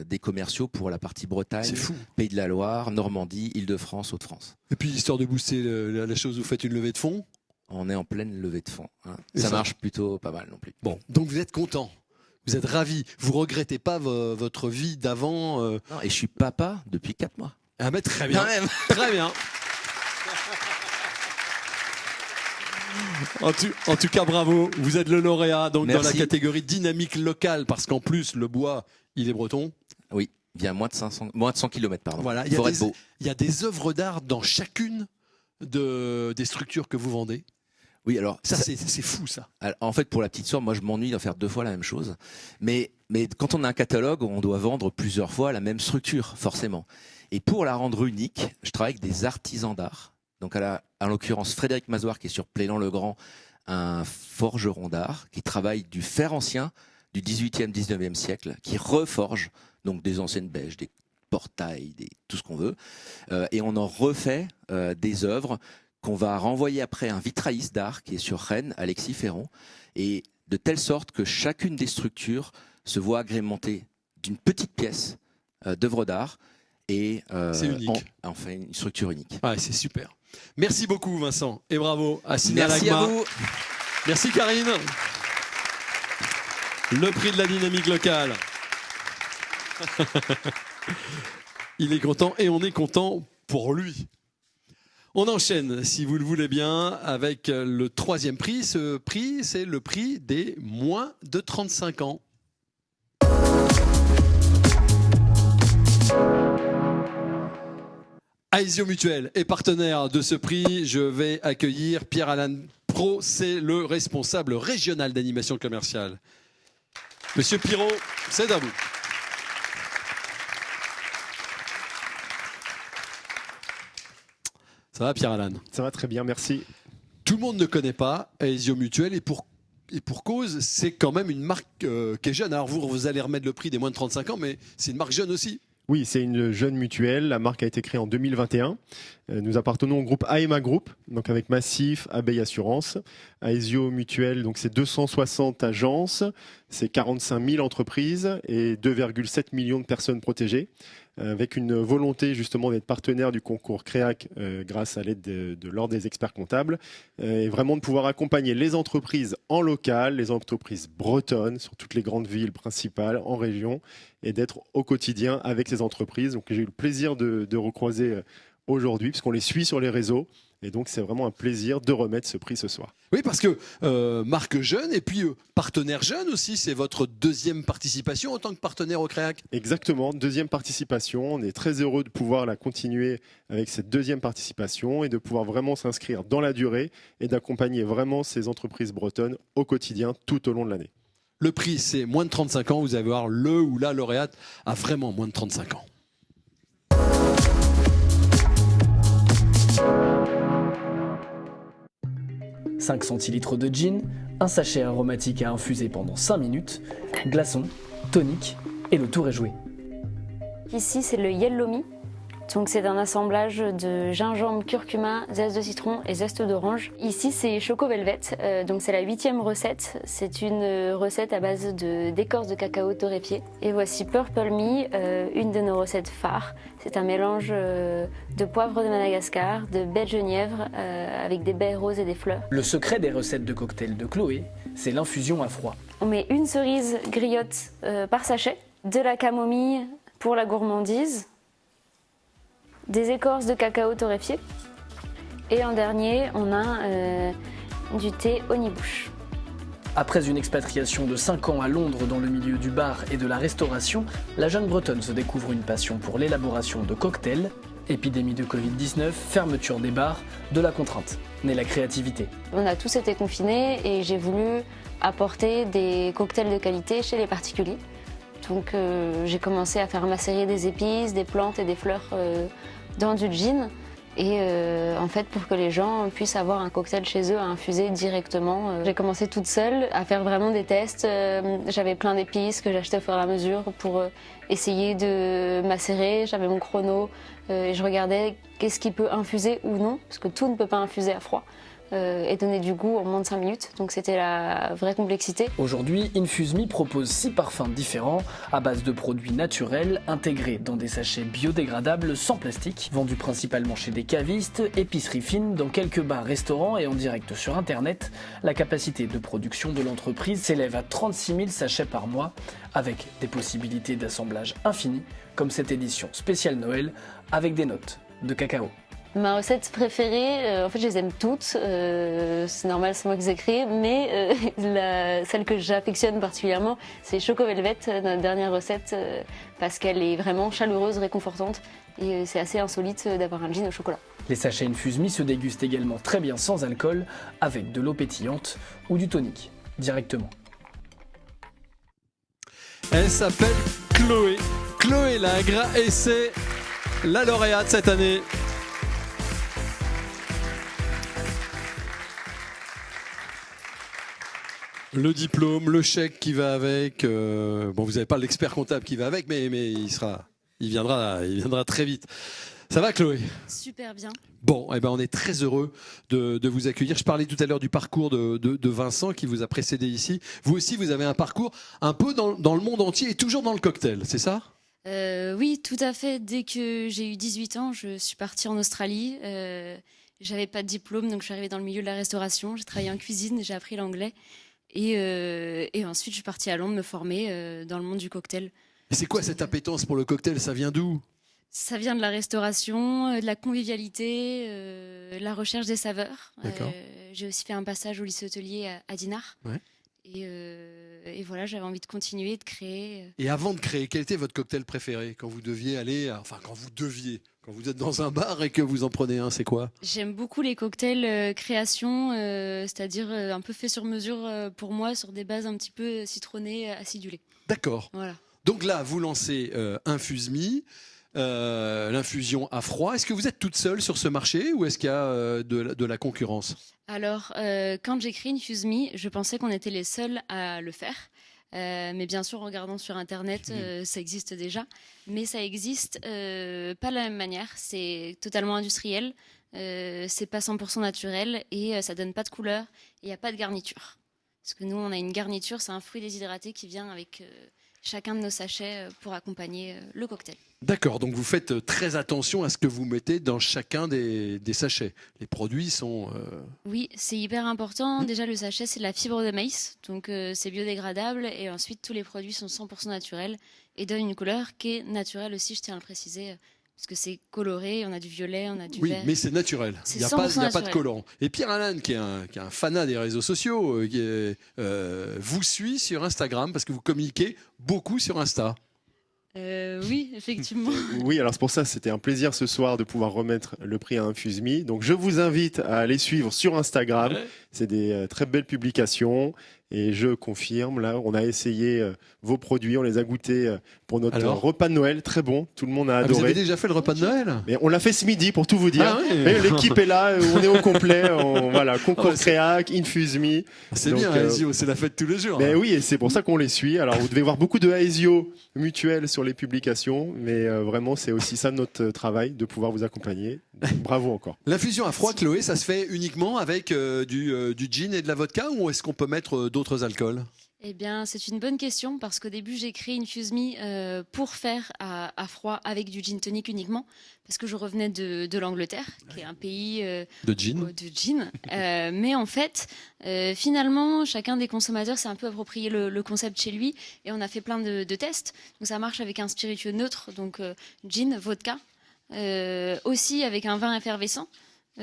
des commerciaux pour la partie Bretagne, Pays de la Loire, Normandie, Île-de-France, Hauts-de-France. Et puis histoire de booster la chose, vous faites une levée de fonds? On est en pleine levée de fonds. Hein. Ça marche plutôt pas mal non plus. Bon, donc vous êtes content, vous êtes ravi, vous regrettez pas votre vie d'avant. Non, et je suis papa depuis 4 mois. Ah mais très bien, très bien. En tout cas, bravo, vous êtes le lauréat donc dans la catégorie dynamique locale, parce qu'en plus le bois, il est breton. Oui, il vient moins de 100 km pardon. Voilà, il y a des œuvres d'art dans chacune des structures que vous vendez. Oui, alors Ça, c'est fou, ça. alors, en fait, pour la petite histoire, moi je m'ennuie d'en faire 2 fois la même chose. Mais quand on a un catalogue, on doit vendre plusieurs fois la même structure, forcément. Et pour la rendre unique, je travaille avec des artisans d'art. Donc en l'occurrence, Frédéric Mazoir, qui est sur Plélan-le-Grand, un forgeron d'art, qui travaille du fer ancien du 18e, 19e siècle, qui reforge donc des anciennes bêches, des portails, tout ce qu'on veut. Et on en refait des œuvres qu'on va renvoyer après à un vitrailliste d'art qui est sur Rennes, Alexis Ferron, et de telle sorte que chacune des structures se voit agrémentée d'une petite pièce d'œuvre d'art et c'est unique. Enfin une structure unique. Ouais, c'est super. Merci beaucoup Vincent et bravo à Sina Merci Lagma. à vous. Merci Karine. Le prix de la dynamique locale. Il est content et on est content pour lui. On enchaîne, si vous le voulez bien, avec le 3e prix. Ce prix, c'est le prix des moins de 35 ans. Aesio Mutuel est partenaire de ce prix. Je vais accueillir Pierre-Alain Pro, c'est le responsable régional d'animation commerciale. Monsieur Pirot, c'est à vous. Ça va Pierre-Alain? Ça va très bien, merci. Tout le monde ne connaît pas Aesio Mutuel et pour cause, c'est quand même une marque qui est jeune. Alors vous allez remettre le prix des moins de 35 ans, mais c'est une marque jeune aussi. Oui, c'est une jeune mutuelle. La marque a été créée en 2021. Nous appartenons au groupe AEMA Group, donc avec Massif, Abeille Assurance. Aesio Mutuel, donc c'est 260 agences, c'est 45 000 entreprises et 2,7 millions de personnes protégées, avec une volonté justement d'être partenaire du concours CREAC grâce à l'aide de l'Ordre des experts comptables, et vraiment de pouvoir accompagner les entreprises en local, les entreprises bretonnes sur toutes les grandes villes principales, en région, et d'être au quotidien avec ces entreprises. Donc j'ai eu le plaisir de recroiser aujourd'hui, puisqu'on les suit sur les réseaux. Et donc, c'est vraiment un plaisir de remettre ce prix ce soir. Oui, parce que marque jeune et puis partenaire jeune aussi, c'est votre 2e participation en tant que partenaire au CREAC. Exactement, 2e participation. On est très heureux de pouvoir la continuer avec cette 2e participation et de pouvoir vraiment s'inscrire dans la durée et d'accompagner vraiment ces entreprises bretonnes au quotidien tout au long de l'année. Le prix, c'est moins de 35 ans. Vous allez voir, le ou la lauréate a vraiment moins de 35 ans. « 5 centilitres de gin, un sachet aromatique à infuser pendant 5 minutes, glaçons, tonique et le tour est joué. » Ici, c'est le Yellow Me. Donc, c'est un assemblage de gingembre, curcuma, zeste de citron et zeste d'orange. Ici, c'est Choco Velvet. Donc, c'est la 8e recette. C'est une recette à base d'écorce de cacao torréfié. Et voici Purple Me, une de nos recettes phares. C'est un mélange de poivre de Madagascar, de baie de genièvre avec des baies roses et des fleurs. Le secret des recettes de cocktail de Chloé, c'est l'infusion à froid. On met une cerise griotte par sachet, de la camomille pour la gourmandise, des écorces de cacao torréfié et en dernier on a du thé honeybush. Après une expatriation de 5 ans à Londres dans le milieu du bar et de la restauration, la jeune Bretonne se découvre une passion pour l'élaboration de cocktails. Épidémie de Covid-19, fermeture des bars, de la contrainte, naît la créativité. On a tous été confinés et j'ai voulu apporter des cocktails de qualité chez les particuliers. Donc j'ai commencé à faire macérer des épices, des plantes et des fleurs dans du gin. Et en fait, pour que les gens puissent avoir un cocktail chez eux à infuser directement, j'ai commencé toute seule à faire vraiment des tests. J'avais plein d'épices que j'achetais au fur et à mesure pour essayer de macérer. J'avais mon chrono et je regardais qu'est-ce qui peut infuser ou non, parce que tout ne peut pas infuser à froid. Et donner du goût en moins de 5 minutes. Donc c'était la vraie complexité. Aujourd'hui, InfuseMe propose 6 parfums différents à base de produits naturels intégrés dans des sachets biodégradables sans plastique, vendus principalement chez des cavistes, épiceries fines, dans quelques bars, restaurants et en direct sur internet. La capacité de production de l'entreprise s'élève à 36 000 sachets par mois, avec des possibilités d'assemblage infinies, comme cette édition spéciale Noël avec des notes de cacao. Ma recette préférée, en fait je les aime toutes, c'est normal, c'est moi qui les ai créées, mais celle que j'affectionne particulièrement, c'est Choco Velvet, notre dernière recette, parce qu'elle est vraiment chaleureuse, réconfortante, et c'est assez insolite d'avoir un gin au chocolat. Les sachets Infuse-Me se dégustent également très bien sans alcool, avec de l'eau pétillante ou du tonic, directement. Elle s'appelle Chloé. Chloé Lingre et c'est la lauréate cette année. Le diplôme, le chèque qui va avec. Bon, vous n'avez pas l'expert comptable qui va avec, mais il viendra très vite. Ça va, Chloé? Super bien. Bon, eh ben on est très heureux de vous accueillir. Je parlais tout à l'heure du parcours de Vincent qui vous a précédé ici. Vous aussi, vous avez un parcours un peu dans le monde entier et toujours dans le cocktail, c'est ça? Oui, tout à fait. Dès que j'ai eu 18 ans, je suis partie en Australie. J'avais pas de diplôme, donc je suis arrivée dans le milieu de la restauration. J'ai travaillé en cuisine, j'ai appris l'anglais. Et ensuite, je suis partie à Londres me former dans le monde du cocktail. Et c'est quoi cette appétence pour le cocktail? Ça vient d'où? Ça vient de la restauration, de la convivialité, la recherche des saveurs. J'ai aussi fait un passage au lycée hôtelier à Dinard. Ouais. Et voilà, j'avais envie de continuer, de créer. Et avant de créer, quel était votre cocktail préféré quand vous deviez quand vous êtes dans un bar et que vous en prenez un, c'est quoi? J'aime beaucoup les cocktails création, c'est-à-dire un peu fait sur mesure pour moi, sur des bases un petit peu citronnées, acidulées. D'accord. Voilà. Donc là, vous lancez Infuse-Me, l'infusion à froid. Est-ce que vous êtes toute seule sur ce marché ou est-ce qu'il y a de la concurrence? Alors, quand j'ai créé Infuse-Me, je pensais qu'on était les seuls à le faire. Mais bien sûr, en regardant sur Internet, ça existe déjà. Mais ça existe pas de la même manière. C'est totalement industriel. C'est pas 100% naturel et ça donne pas de couleur. Et il n'y a pas de garniture. Parce que nous, on a une garniture, c'est un fruit déshydraté qui vient avec chacun de nos sachets pour accompagner le cocktail. D'accord, donc vous faites très attention à ce que vous mettez dans chacun des sachets. Les produits sont... Oui, c'est hyper important. Déjà, le sachet, c'est de la fibre de maïs, donc c'est biodégradable. Et ensuite, tous les produits sont 100% naturels et donnent une couleur qui est naturelle aussi, je tiens à le préciser, parce que c'est coloré, on a du violet, on a du vert. Oui, mais c'est naturel. Il n'y a pas de colorant. Et Pierre-Alain, qui est un fanat des réseaux sociaux, vous suit sur Instagram parce que vous communiquez beaucoup sur Insta. Oui, effectivement. Oui, alors c'est pour ça, c'était un plaisir ce soir de pouvoir remettre le prix à Infuse-Me. Donc je vous invite à aller suivre sur Instagram. Ouais. C'est des très belles publications. Et je confirme, là, on a essayé vos produits, on les a goûtés pour notre repas de Noël. Très bon, tout le monde a adoré. Vous avez déjà fait le repas de Noël? Mais on l'a fait ce midi, pour tout vous dire. L'équipe est là, on est au complet. Voilà, concours créac, Infuse-Me. C'est bien, Aesio, c'est la fête tous les jours. Mais oui, et c'est pour ça qu'on les suit. Alors, vous devez voir beaucoup de Aesio mutuels sur les publications. Mais vraiment, c'est aussi ça notre travail, de pouvoir vous accompagner. Bravo encore. L'infusion à froid, Chloé, ça se fait uniquement avec du gin et de la vodka ou est-ce qu'on peut mettre d'autres alcools? Eh bien, c'est une bonne question parce qu'au début, j'ai créé Infuse-Me pour faire à froid avec du gin tonic uniquement parce que je revenais de l'Angleterre, qui est un pays de gin. Mais en fait, finalement, chacun des consommateurs s'est un peu approprié le concept chez lui et on a fait plein de tests. Donc, ça marche avec un spiritueux neutre, donc gin, vodka, aussi avec un vin effervescent ou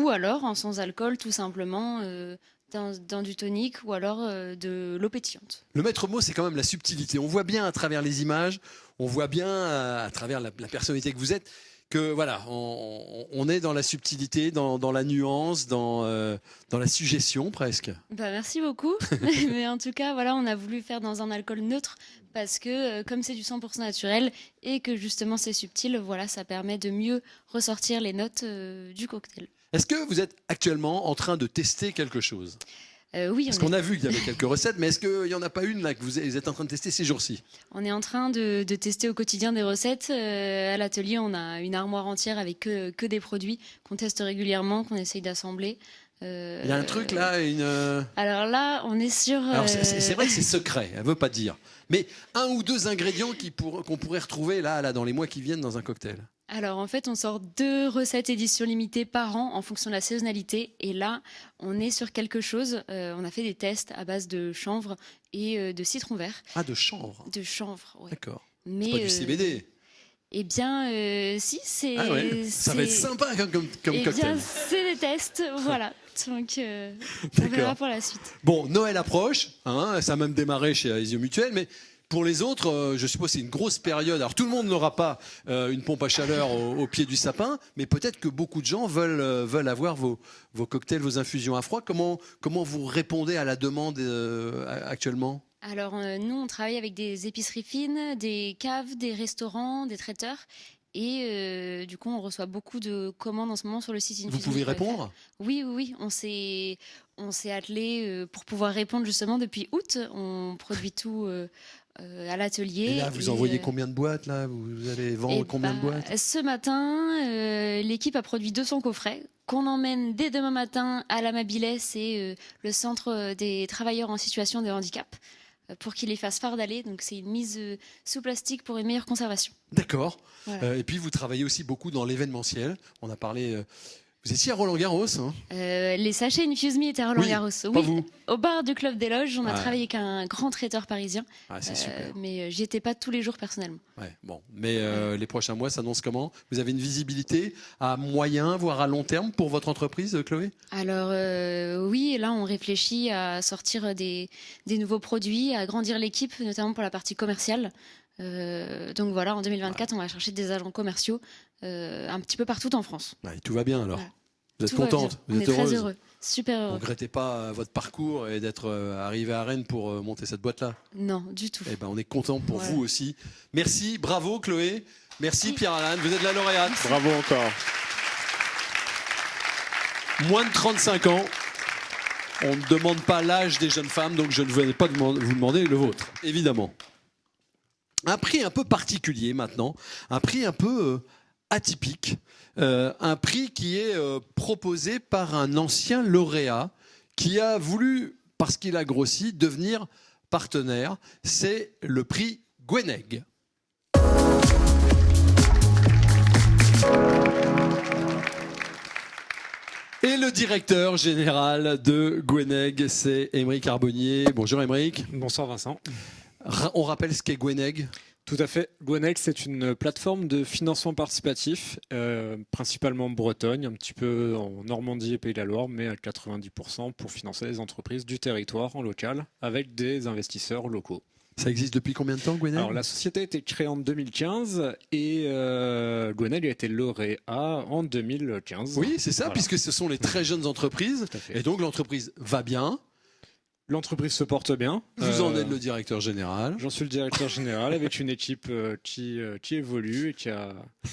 alors en sans alcool, tout simplement. Dans du tonic ou alors de l'eau pétillante. Le maître mot, c'est quand même la subtilité. On voit bien à travers les images, on voit bien à travers la personnalité que vous êtes, que voilà, on est dans la subtilité, dans la nuance, dans la suggestion presque. Bah, merci beaucoup. Mais en tout cas, voilà, on a voulu faire dans un alcool neutre parce que comme c'est du 100% naturel et que justement c'est subtil, voilà, ça permet de mieux ressortir les notes du cocktail. Est-ce que vous êtes actuellement en train de tester quelque chose? Oui. Parce qu'on a vu qu'il y avait quelques recettes, mais est-ce qu'il n'y en a pas une là que vous êtes en train de tester ces jours-ci? On est en train de tester au quotidien des recettes. À l'atelier, on a une armoire entière avec que des produits qu'on teste régulièrement, qu'on essaye d'assembler. Il y a un truc là, Alors là, on est sur... Alors c'est vrai que c'est secret, elle veut pas dire. Mais un ou deux ingrédients qu'on pourrait retrouver là dans les mois qui viennent dans un cocktail. Alors en fait, on sort 2 recettes édition limitée par an en fonction de la saisonnalité. Et là, on est sur quelque chose. On a fait des tests à base de chanvre et de citron vert. Ah, de chanvre. De chanvre, oui. D'accord. C'est pas du CBD. Eh bien, si, c'est... Ah ouais, ça va être sympa comme cocktail. Eh bien, c'est des tests, voilà. Donc, on verra pour la suite. Bon, Noël approche, hein, ça a même démarré chez Aesio Mutuel, mais Pour les autres, je suppose que c'est une grosse période. Alors tout le monde n'aura pas une pompe à chaleur au pied du sapin, mais peut-être que beaucoup de gens veulent avoir vos cocktails, vos infusions à froid. Comment vous répondez à la demande actuellement ? Alors nous, on travaille avec des épiceries fines, des caves, des restaurants, des traiteurs. Et du coup, on reçoit beaucoup de commandes en ce moment sur le site Infusemi. Vous pouvez répondre ? Oui. On s'est attelé pour pouvoir répondre justement depuis août. On produit tout à l'atelier. Et là, vous envoyez combien de boîtes là ? Vous allez vendre combien de boîtes ? Ce matin, l'équipe a produit 200 coffrets qu'on emmène dès demain matin à l'Amabilis, c'est le centre des travailleurs en situation de handicap, pour qu'ils les fassent fardaller. Donc c'est une mise sous plastique pour une meilleure conservation. D'accord. Voilà. Et puis vous travaillez aussi beaucoup dans l'événementiel. On a parlé... Vous étiez à Roland-Garros, hein ? Les sachets Infusemi étaient à Roland-Garros. Oui, pas vous. Au bar du Club des Loges, on a travaillé avec un grand traiteur parisien. C'est super. Mais j'y étais pas tous les jours personnellement. Ouais, bon. Mais les prochains mois s'annoncent comment ? Vous avez une visibilité à moyen, voire à long terme pour votre entreprise, Chloé ? Alors oui, là on réfléchit à sortir des nouveaux produits, à agrandir l'équipe, notamment pour la partie commerciale. Donc voilà, en 2024, on va chercher des agents commerciaux un petit peu partout en France. Et tout va bien alors. Voilà. Vous êtes Tout va contente, bien. vous êtes On est heureuse. très heureux, super heureux. Vous ne regrettez pas votre parcours et d'être arrivé à Rennes pour monter cette boîte-là ? Non, du tout. Eh ben, on est content pour Voilà. vous aussi. Merci, bravo Chloé. Merci Pierre-Alain, vous êtes la lauréate. Bravo encore. Moins de 35 ans. On ne demande pas l'âge des jeunes femmes, donc je ne vais pas vous demander le vôtre, évidemment. Un prix un peu particulier maintenant, un prix un peu atypique, un prix qui est proposé par un ancien lauréat qui a voulu, parce qu'il a grossi, devenir partenaire. C'est le prix Gweneg. Et le directeur général de Gweneg, c'est Aymeric Arbonnier. Bonjour Aymeric. Bonsoir Vincent. On rappelle ce qu'est Gweneg ? Tout à fait. Gweneg, c'est une plateforme de financement participatif, principalement en Bretagne, un petit peu en Normandie et Pays de la Loire, mais à 90% pour financer les entreprises du territoire en local avec des investisseurs locaux. Ça existe depuis combien de temps, Gweneg ? Alors, la société a été créée en 2015 et Gweneg a été lauréat en 2015. Oui, c'est ça, Voilà. puisque ce sont les très jeunes entreprises. Et donc l'entreprise va bien. L'entreprise se porte bien. Vous en êtes le directeur général. J'en suis le directeur général avec une équipe qui évolue et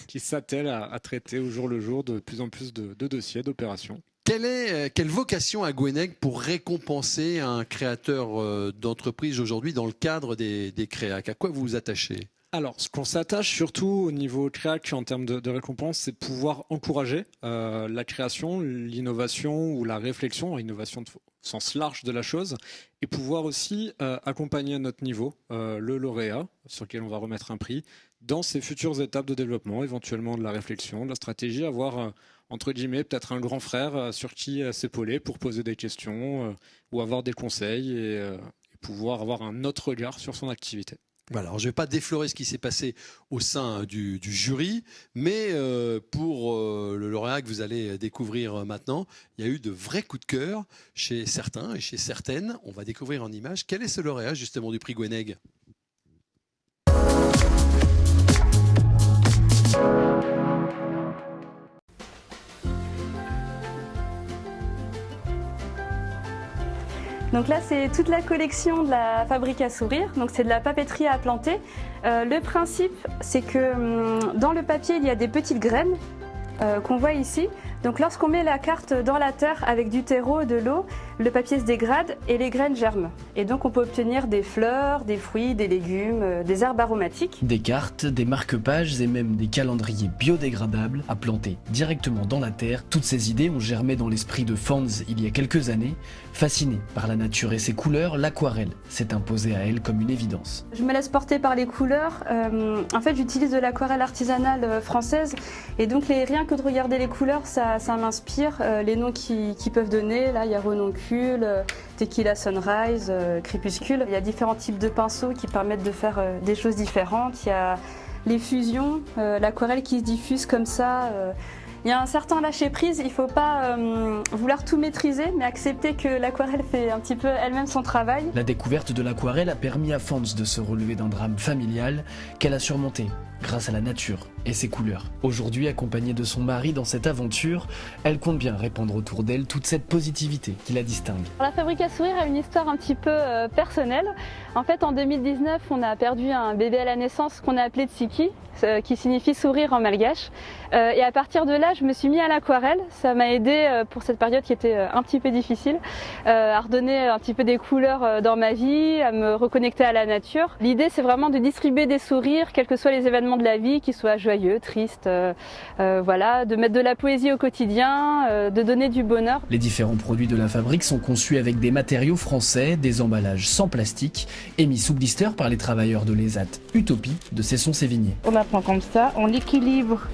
qui s'attelle à traiter au jour le jour de plus en plus de dossiers, d'opérations. Quelle vocation a Gweneg pour récompenser un créateur d'entreprise aujourd'hui dans le cadre des créacs ? À quoi vous vous attachez ? Alors, ce qu'on s'attache surtout au niveau créac en termes de récompense, c'est pouvoir encourager la création, l'innovation ou la réflexion, l'innovation de sens large de la chose, et pouvoir aussi accompagner à notre niveau le lauréat, sur lequel on va remettre un prix, dans ses futures étapes de développement, éventuellement de la réflexion, de la stratégie, avoir entre guillemets peut-être un grand frère sur qui s'épauler pour poser des questions ou avoir des conseils et pouvoir avoir un autre regard sur son activité. Voilà, alors je ne vais pas déflorer ce qui s'est passé au sein du jury, mais pour le lauréat que vous allez découvrir maintenant, il y a eu de vrais coups de cœur chez certains et chez certaines. On va découvrir en images. Quel est ce lauréat justement du prix Gweneg ? Donc là, c'est toute la collection de la Fabrique à sourire. Donc c'est de la papeterie à planter. Le principe, c'est que dans le papier, il y a des petites graines qu'on voit ici. Donc lorsqu'on met la carte dans la terre avec du terreau, de l'eau, le papier se dégrade et les graines germent. Et donc on peut obtenir des fleurs, des fruits, des légumes, des herbes aromatiques. Des cartes, des marque-pages et même des calendriers biodégradables à planter directement dans la terre. Toutes ces idées ont germé dans l'esprit de Fans il y a quelques années. Fasciné par la nature et ses couleurs, l'aquarelle s'est imposée à elle comme une évidence. Je me laisse porter par les couleurs. En fait, j'utilise de l'aquarelle artisanale française. Et donc rien que de regarder les couleurs, ça m'inspire. Les noms qu'ils peuvent donner, là il y a Renoncule, Tequila Sunrise, Crépuscule. Il y a différents types de pinceaux qui permettent de faire des choses différentes. Il y a les fusions, l'aquarelle qui se diffuse comme ça. Il y a un certain lâcher prise, il ne faut pas vouloir tout maîtriser, mais accepter que l'aquarelle fait un petit peu elle-même son travail. La découverte de l'aquarelle a permis à Fans de se relever d'un drame familial qu'elle a surmonté grâce à la nature et ses couleurs. Aujourd'hui, accompagnée de son mari dans cette aventure, elle compte bien répandre autour d'elle toute cette positivité qui la distingue. La Fabrique à sourire a une histoire un petit peu personnelle. En fait, en 2019, on a perdu un bébé à la naissance qu'on a appelé Tsiki, qui signifie sourire en malgache. Et à partir de là, je me suis mis à l'aquarelle. Ça m'a aidé pour cette période qui était un petit peu difficile, à redonner un petit peu des couleurs dans ma vie, à me reconnecter à la nature. L'idée, c'est vraiment de distribuer des sourires, quels que soient les événements de la vie, qu'ils soient joyeux, tristes, voilà, de mettre de la poésie au quotidien, de donner du bonheur. Les différents produits de la fabrique sont conçus avec des matériaux français, des emballages sans plastique, émis sous blister par les travailleurs de l'ESAT Utopie de Cesson-Sévigné. On la prend comme ça, on l'équilibre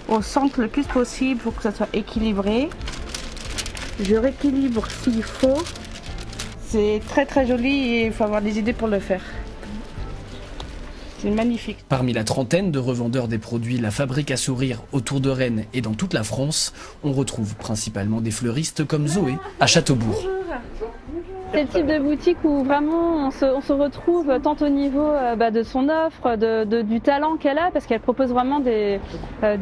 au centre le plus possible pour que ça soit équilibré. Je rééquilibre s'il faut. C'est très très joli et il faut avoir des idées pour le faire. C'est magnifique. Parmi la trentaine de revendeurs des produits La Fabrique à sourire autour de Rennes et dans toute la France, on retrouve principalement des fleuristes comme Zoé à Châteaubourg. C'est le type de boutique où vraiment on se retrouve tant au niveau de son offre, du talent qu'elle a, parce qu'elle propose vraiment des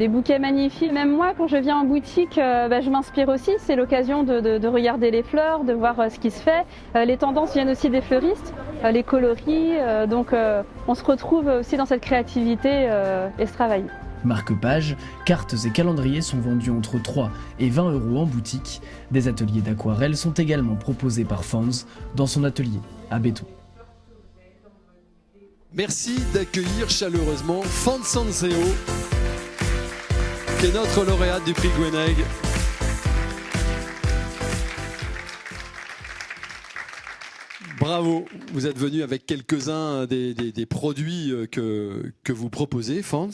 bouquets magnifiques. Même moi, quand je viens en boutique, je m'inspire aussi. C'est l'occasion de regarder les fleurs, de voir ce qui se fait. Les tendances viennent aussi des fleuristes, les coloris. Donc on se retrouve aussi dans cette créativité et ce travail. Marque-pages, cartes et calendriers sont vendus entre 3 et 20 € en boutique. Des ateliers d'aquarelle sont également proposés par Fans dans son atelier à Béton. Merci d'accueillir chaleureusement Fans Sanseo, qui est notre lauréate du prix Gweneg. Bravo, vous êtes venu avec quelques-uns des produits que vous proposez, Fans.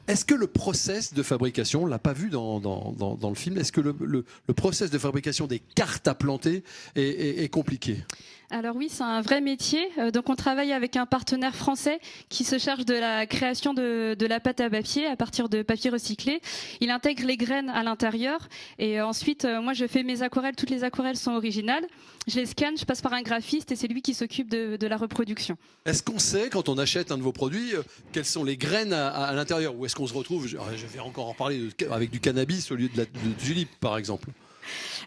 Est-ce que le process de fabrication, on l'a pas vu dans le film, est-ce que le process de fabrication des cartes à planter est compliqué ? Alors oui, c'est un vrai métier. Donc on travaille avec un partenaire français qui se charge de la création de la pâte à papier à partir de papier recyclé. Il intègre les graines à l'intérieur et ensuite moi je fais mes aquarelles. Toutes les aquarelles sont originales. Je les scanne, je passe par un graphiste et c'est lui qui s'occupe de la reproduction. Est-ce qu'on sait quand on achète un de vos produits quelles sont les graines à l'intérieur, ou est-ce qu'on se retrouve, je vais encore en parler, avec du cannabis au lieu de tulipe par exemple?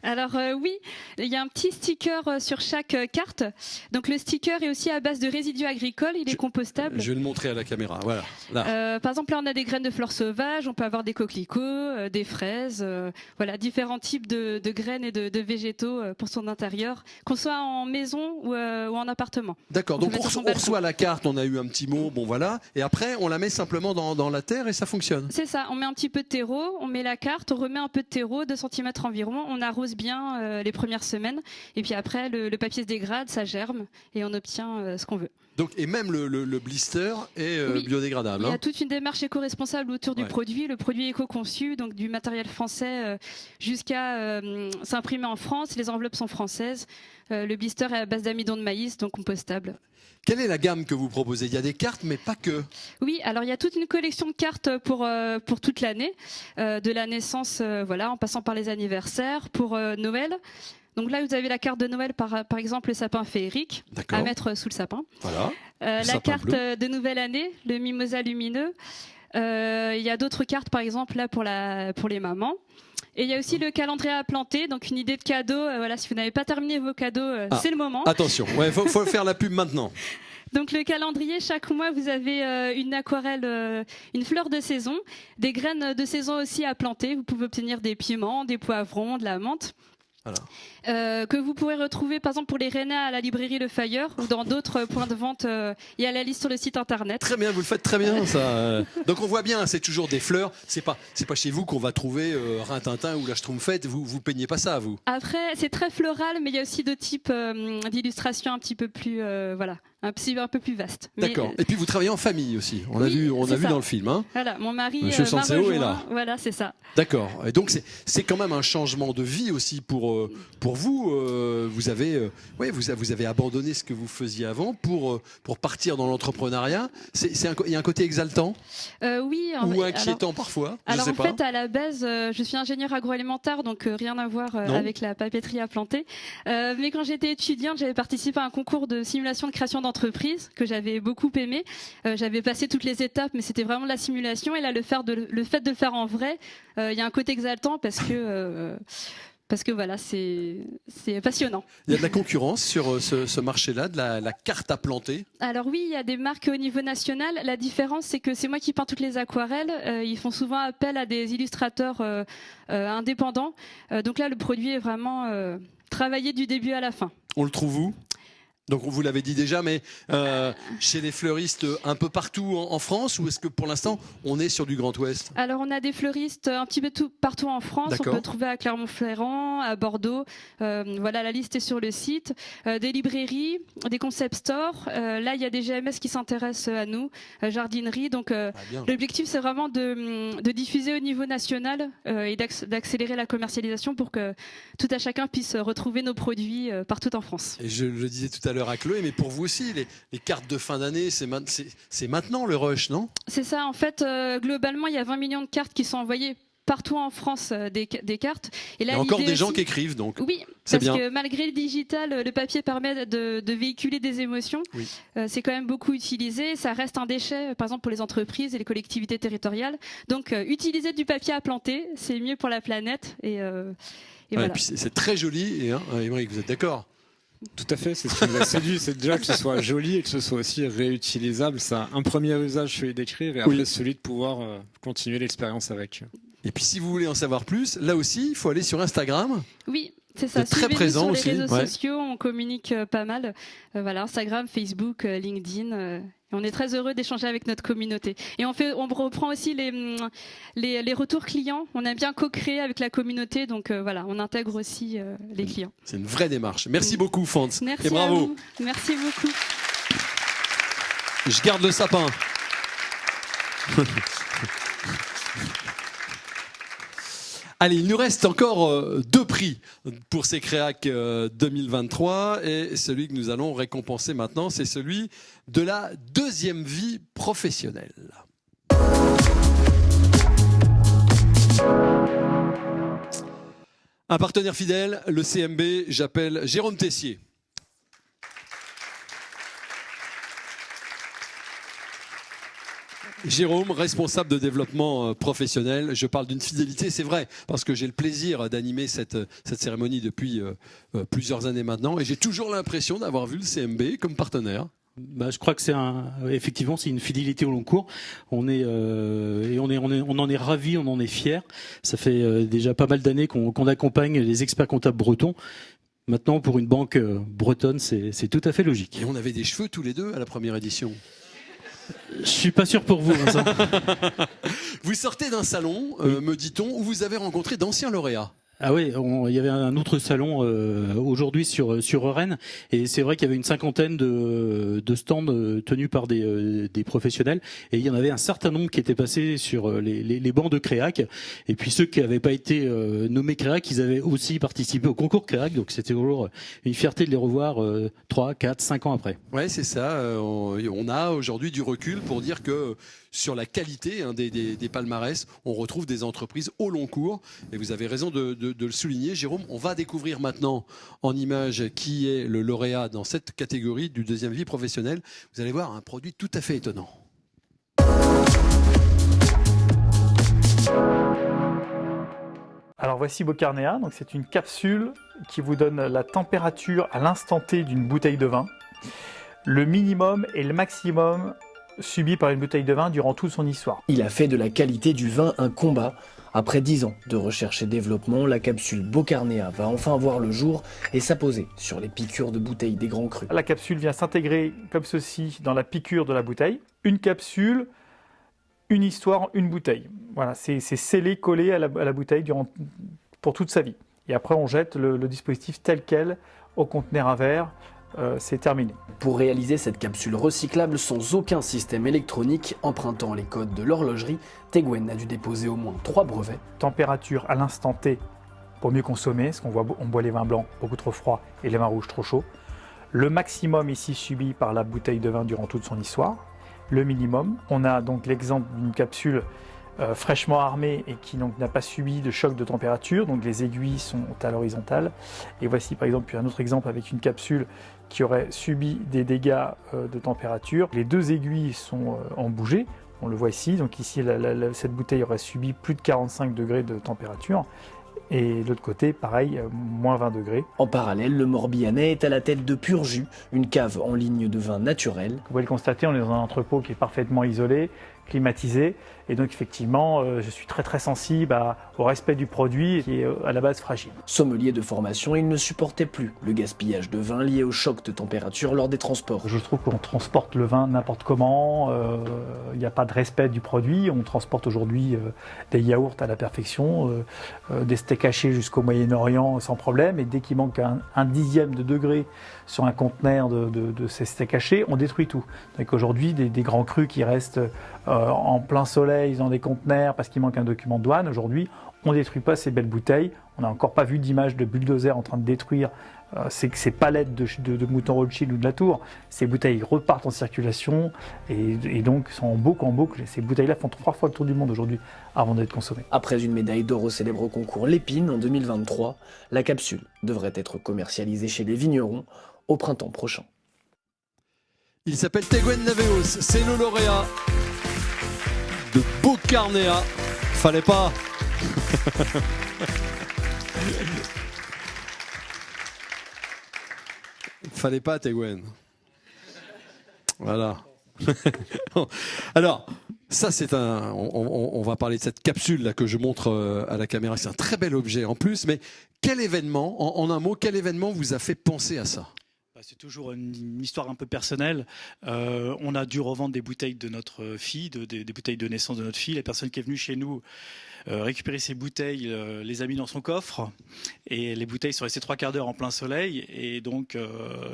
Alors oui, il y a un petit sticker sur chaque carte. Donc le sticker est aussi à base de résidus agricoles, il est compostable. Je vais le montrer à la caméra, voilà. Là. Par exemple, là on a des graines de fleurs sauvages, on peut avoir des coquelicots, des fraises, voilà, différents types de graines et de végétaux pour son intérieur, qu'on soit en maison ou en appartement. D'accord, donc on reçoit la carte, on a eu un petit mot, bon voilà, et après on la met simplement dans la terre et ça fonctionne. C'est ça, on met un petit peu de terreau, on met la carte, on remet un peu de terreau, 2 cm environ, on arrose bien les premières semaines et puis après le papier se dégrade, ça germe et on obtient ce qu'on veut. Donc, et même le blister est biodégradable. Il y a toute une démarche éco-responsable autour du produit. Le produit est éco-conçu, donc du matériel français jusqu'à s'imprimer en France. Les enveloppes sont françaises. Le blister est à base d'amidon de maïs, donc compostable. Quelle est la gamme que vous proposez? Il y a des cartes, mais pas que. Oui, alors il y a toute une collection de cartes pour toute l'année, de la naissance, voilà, en passant par les anniversaires, pour Noël. Donc là, vous avez la carte de Noël, par exemple, le sapin féerique, à mettre sous le sapin. Voilà. La carte de nouvelle année, le mimosa lumineux. Il y a d'autres cartes, par exemple, là pour les mamans. Et il y a aussi le calendrier à planter, donc une idée de cadeau. Voilà, si vous n'avez pas terminé vos cadeaux, c'est le moment. Attention, ouais, faut faire la pub maintenant. Donc le calendrier, chaque mois, vous avez une aquarelle, une fleur de saison, des graines de saison aussi à planter. Vous pouvez obtenir des piments, des poivrons, de la menthe. Voilà. Que vous pourrez retrouver par exemple pour les Rennais à la librairie Le Fayeur ou dans d'autres points de vente et à la liste sur le site internet. Très bien, vous le faites très bien ça. Donc on voit bien, c'est toujours des fleurs. C'est pas chez vous qu'on va trouver Rintintin ou la Schtroumpfette. Vous peignez pas ça, vous. Après, c'est très floral, mais il y a aussi d'autres types d'illustrations un petit peu plus un peu plus vaste. D'accord. Mais, Et puis vous travaillez en famille aussi. On a vu ça. dans le film. Hein. Voilà, mon mari Monsieur m'a Sanseo rejoint. est là. Voilà, c'est ça. D'accord. Et donc c'est quand même un changement de vie aussi pour vous. Vous avez abandonné ce que vous faisiez avant pour partir dans l'entrepreneuriat. Il y a un côté exaltant. Oui. Ou inquiétant parfois. Alors je sais en pas. fait, à la base, je suis ingénieure agroalimentaire, donc rien à voir avec la papeterie à planter. Mais quand j'étais étudiante, j'avais participé à un concours de simulation de création d'entreprise que j'avais beaucoup aimé. J'avais passé toutes les étapes, mais c'était vraiment de la simulation. Et là, le fait de le faire en vrai, il y a un côté exaltant parce que voilà, c'est passionnant. Il y a de la concurrence sur ce marché-là, de la carte à planter. Alors oui, il y a des marques au niveau national. La différence, c'est que c'est moi qui peins toutes les aquarelles. Ils font souvent appel à des illustrateurs indépendants. Donc là, le produit est vraiment travaillé du début à la fin. On le trouve où ? Donc vous l'avez dit déjà, mais chez les fleuristes un peu partout en France, ou est-ce que pour l'instant on est sur du Grand Ouest ? Alors on a des fleuristes un petit peu partout en France. D'accord. On peut trouver à Clermont-Ferrand, à Bordeaux. Voilà, la liste est sur le site. Des librairies, des concept stores. Là, il y a des GMS qui s'intéressent à nous, jardinerie. Donc l'objectif, c'est vraiment de diffuser au niveau national et d'accélérer la commercialisation pour que tout à chacun puisse retrouver nos produits partout en France. Et je le disais tout à l'heure à Chloé, mais pour vous aussi, les cartes de fin d'année, c'est maintenant le rush, non ? C'est ça, en fait, globalement, il y a 20 millions de cartes qui sont envoyées partout en France, des cartes. Et là, il y a encore l'idée des gens aussi- qui écrivent, donc. Oui, c'est parce bien. que malgré le digital, le papier permet de véhiculer des émotions. Oui. C'est quand même beaucoup utilisé. Ça reste un déchet, par exemple, pour les entreprises et les collectivités territoriales. Donc, utiliser du papier à planter, c'est mieux pour la planète. Et voilà. Et puis c'est très joli, et Émeric, vous êtes d'accord ? Tout à fait, c'est ce qui nous a séduit, c'est déjà que ce soit joli et que ce soit aussi réutilisable. Ça a un premier usage, celui d'écrire, et après celui de pouvoir continuer l'expérience avec. Et puis si vous voulez en savoir plus, là aussi, il faut aller sur Instagram. Oui, c'est ça. Vous êtes très Suivez-nous présent sur les aussi, réseaux ouais. sociaux, on communique pas mal. Voilà, Instagram, Facebook, LinkedIn. Et on est très heureux d'échanger avec notre communauté. Et on reprend aussi les retours clients. On aime bien co-créer avec la communauté, donc voilà, on intègre aussi les clients. C'est une vraie démarche. Merci beaucoup, Fantz. Merci et bravo. à vous. Merci beaucoup. Je garde le sapin. Allez, il nous reste encore 2 prix pour ces Créac 2023 et celui que nous allons récompenser maintenant, c'est celui de la deuxième vie professionnelle. Un partenaire fidèle, le CMB, j'appelle Jérôme Tessier. Jérôme, responsable de développement professionnel. Je parle d'une fidélité, c'est vrai, parce que j'ai le plaisir d'animer cette cérémonie depuis plusieurs années maintenant, et j'ai toujours l'impression d'avoir vu le CMB comme partenaire. Je crois que effectivement, c'est une fidélité au long cours. On en est ravis, on en est fiers. Ça fait déjà pas mal d'années qu'on accompagne les experts comptables bretons. Maintenant, pour une banque bretonne, c'est tout à fait logique. Et on avait des cheveux tous les deux à la première édition. Je suis pas sûr pour vous, Vincent. Vous sortez d'un salon, me dit-on, où vous avez rencontré d'anciens lauréats. Ah oui, il y avait un autre salon aujourd'hui sur Rennes, et c'est vrai qu'il y avait une cinquantaine de stands tenus par des professionnels, et il y en avait un certain nombre qui étaient passés sur les bancs de Créac, et puis ceux qui n'avaient pas été nommés Créac, ils avaient aussi participé au concours Créac, donc c'était toujours une fierté de les revoir 3, 4, 5 ans après. Ouais, c'est ça. On a aujourd'hui du recul pour dire que sur la qualité des palmarès, on retrouve des entreprises au long cours. Et vous avez raison de le souligner, Jérôme. On va découvrir maintenant en images qui est le lauréat dans cette catégorie du deuxième vie professionnelle. Vous allez voir un produit tout à fait étonnant. Alors voici Bocarnea, donc c'est une capsule qui vous donne la température à l'instant T d'une bouteille de vin, le minimum et le maximum subi par une bouteille de vin durant toute son histoire. Il a fait de la qualité du vin un combat. Après 10 ans de recherche et développement, la capsule Bocarnea va enfin voir le jour et s'apposer sur les piqûres de bouteilles des grands crus. La capsule vient s'intégrer comme ceci dans la piqûre de la bouteille. Une capsule, une histoire, une bouteille. Voilà, c'est scellé, collé à la bouteille pour toute sa vie. Et après, on jette le dispositif tel quel au conteneur à verre c'est terminé. Pour réaliser cette capsule recyclable sans aucun système électronique, empruntant les codes de l'horlogerie, Teguen a dû déposer au moins 3 brevets. Température à l'instant T pour mieux consommer, parce on boit les vins blancs beaucoup trop froids et les vins rouges trop chauds. Le maximum ici subi par la bouteille de vin durant toute son histoire. Le minimum. On a donc l'exemple d'une capsule fraîchement armée et qui n'a pas subi de choc de température, donc les aiguilles sont à l'horizontale. Et voici par exemple un autre exemple avec une capsule qui aurait subi des dégâts de température. Les 2 aiguilles sont en bougé, on le voit ici, donc ici cette bouteille aurait subi plus de 45 degrés de température. Et de l'autre côté, pareil, moins 20 degrés. En parallèle, le Morbihanais est à la tête de Pur Jus, une cave en ligne de vin naturel. Vous pouvez le constater, on est dans un entrepôt qui est parfaitement isolé, climatisé. Et donc effectivement, je suis très sensible au respect du produit qui est à la base fragile. Sommelier de formation, il ne supportait plus le gaspillage de vin lié au choc de température lors des transports. Je trouve qu'on transporte le vin n'importe comment, il n'y a pas de respect du produit. On transporte aujourd'hui des yaourts à la perfection, des steaks hachés jusqu'au Moyen-Orient sans problème. Et dès qu'il manque un dixième de degré sur un conteneur de ces steaks hachés, on détruit tout. Donc aujourd'hui, des grands crus qui restent en plein soleil dans des conteneurs parce qu'il manque un document de douane. Aujourd'hui, on ne détruit pas ces belles bouteilles. On n'a encore pas vu d'image de bulldozer en train de détruire ces palettes de Mouton Rothschild ou de la Tour. Ces bouteilles repartent en circulation et donc sont en boucle. Ces bouteilles-là font 3 fois le tour du monde aujourd'hui avant d'être consommées. Après une médaille d'or au célèbre concours Lépine en 2023, la capsule devrait être commercialisée chez les vignerons au printemps prochain. Il s'appelle Teguen Naveos, c'est le lauréat de Bocarnea. Fallait pas. Fallait pas, Teguen. Voilà. Alors, ça c'est on va parler de cette capsule là que je montre à la caméra. C'est un très bel objet en plus. Mais quel événement, en un mot, quel événement vous a fait penser à ça ? C'est toujours une histoire un peu personnelle. On a dû revendre des bouteilles de notre fille, des bouteilles de naissance de notre fille. La personne qui est venue chez nous récupérer ses bouteilles, les a mis dans son coffre. Et les bouteilles sont restées 3/4 d'heure en plein soleil. Et donc,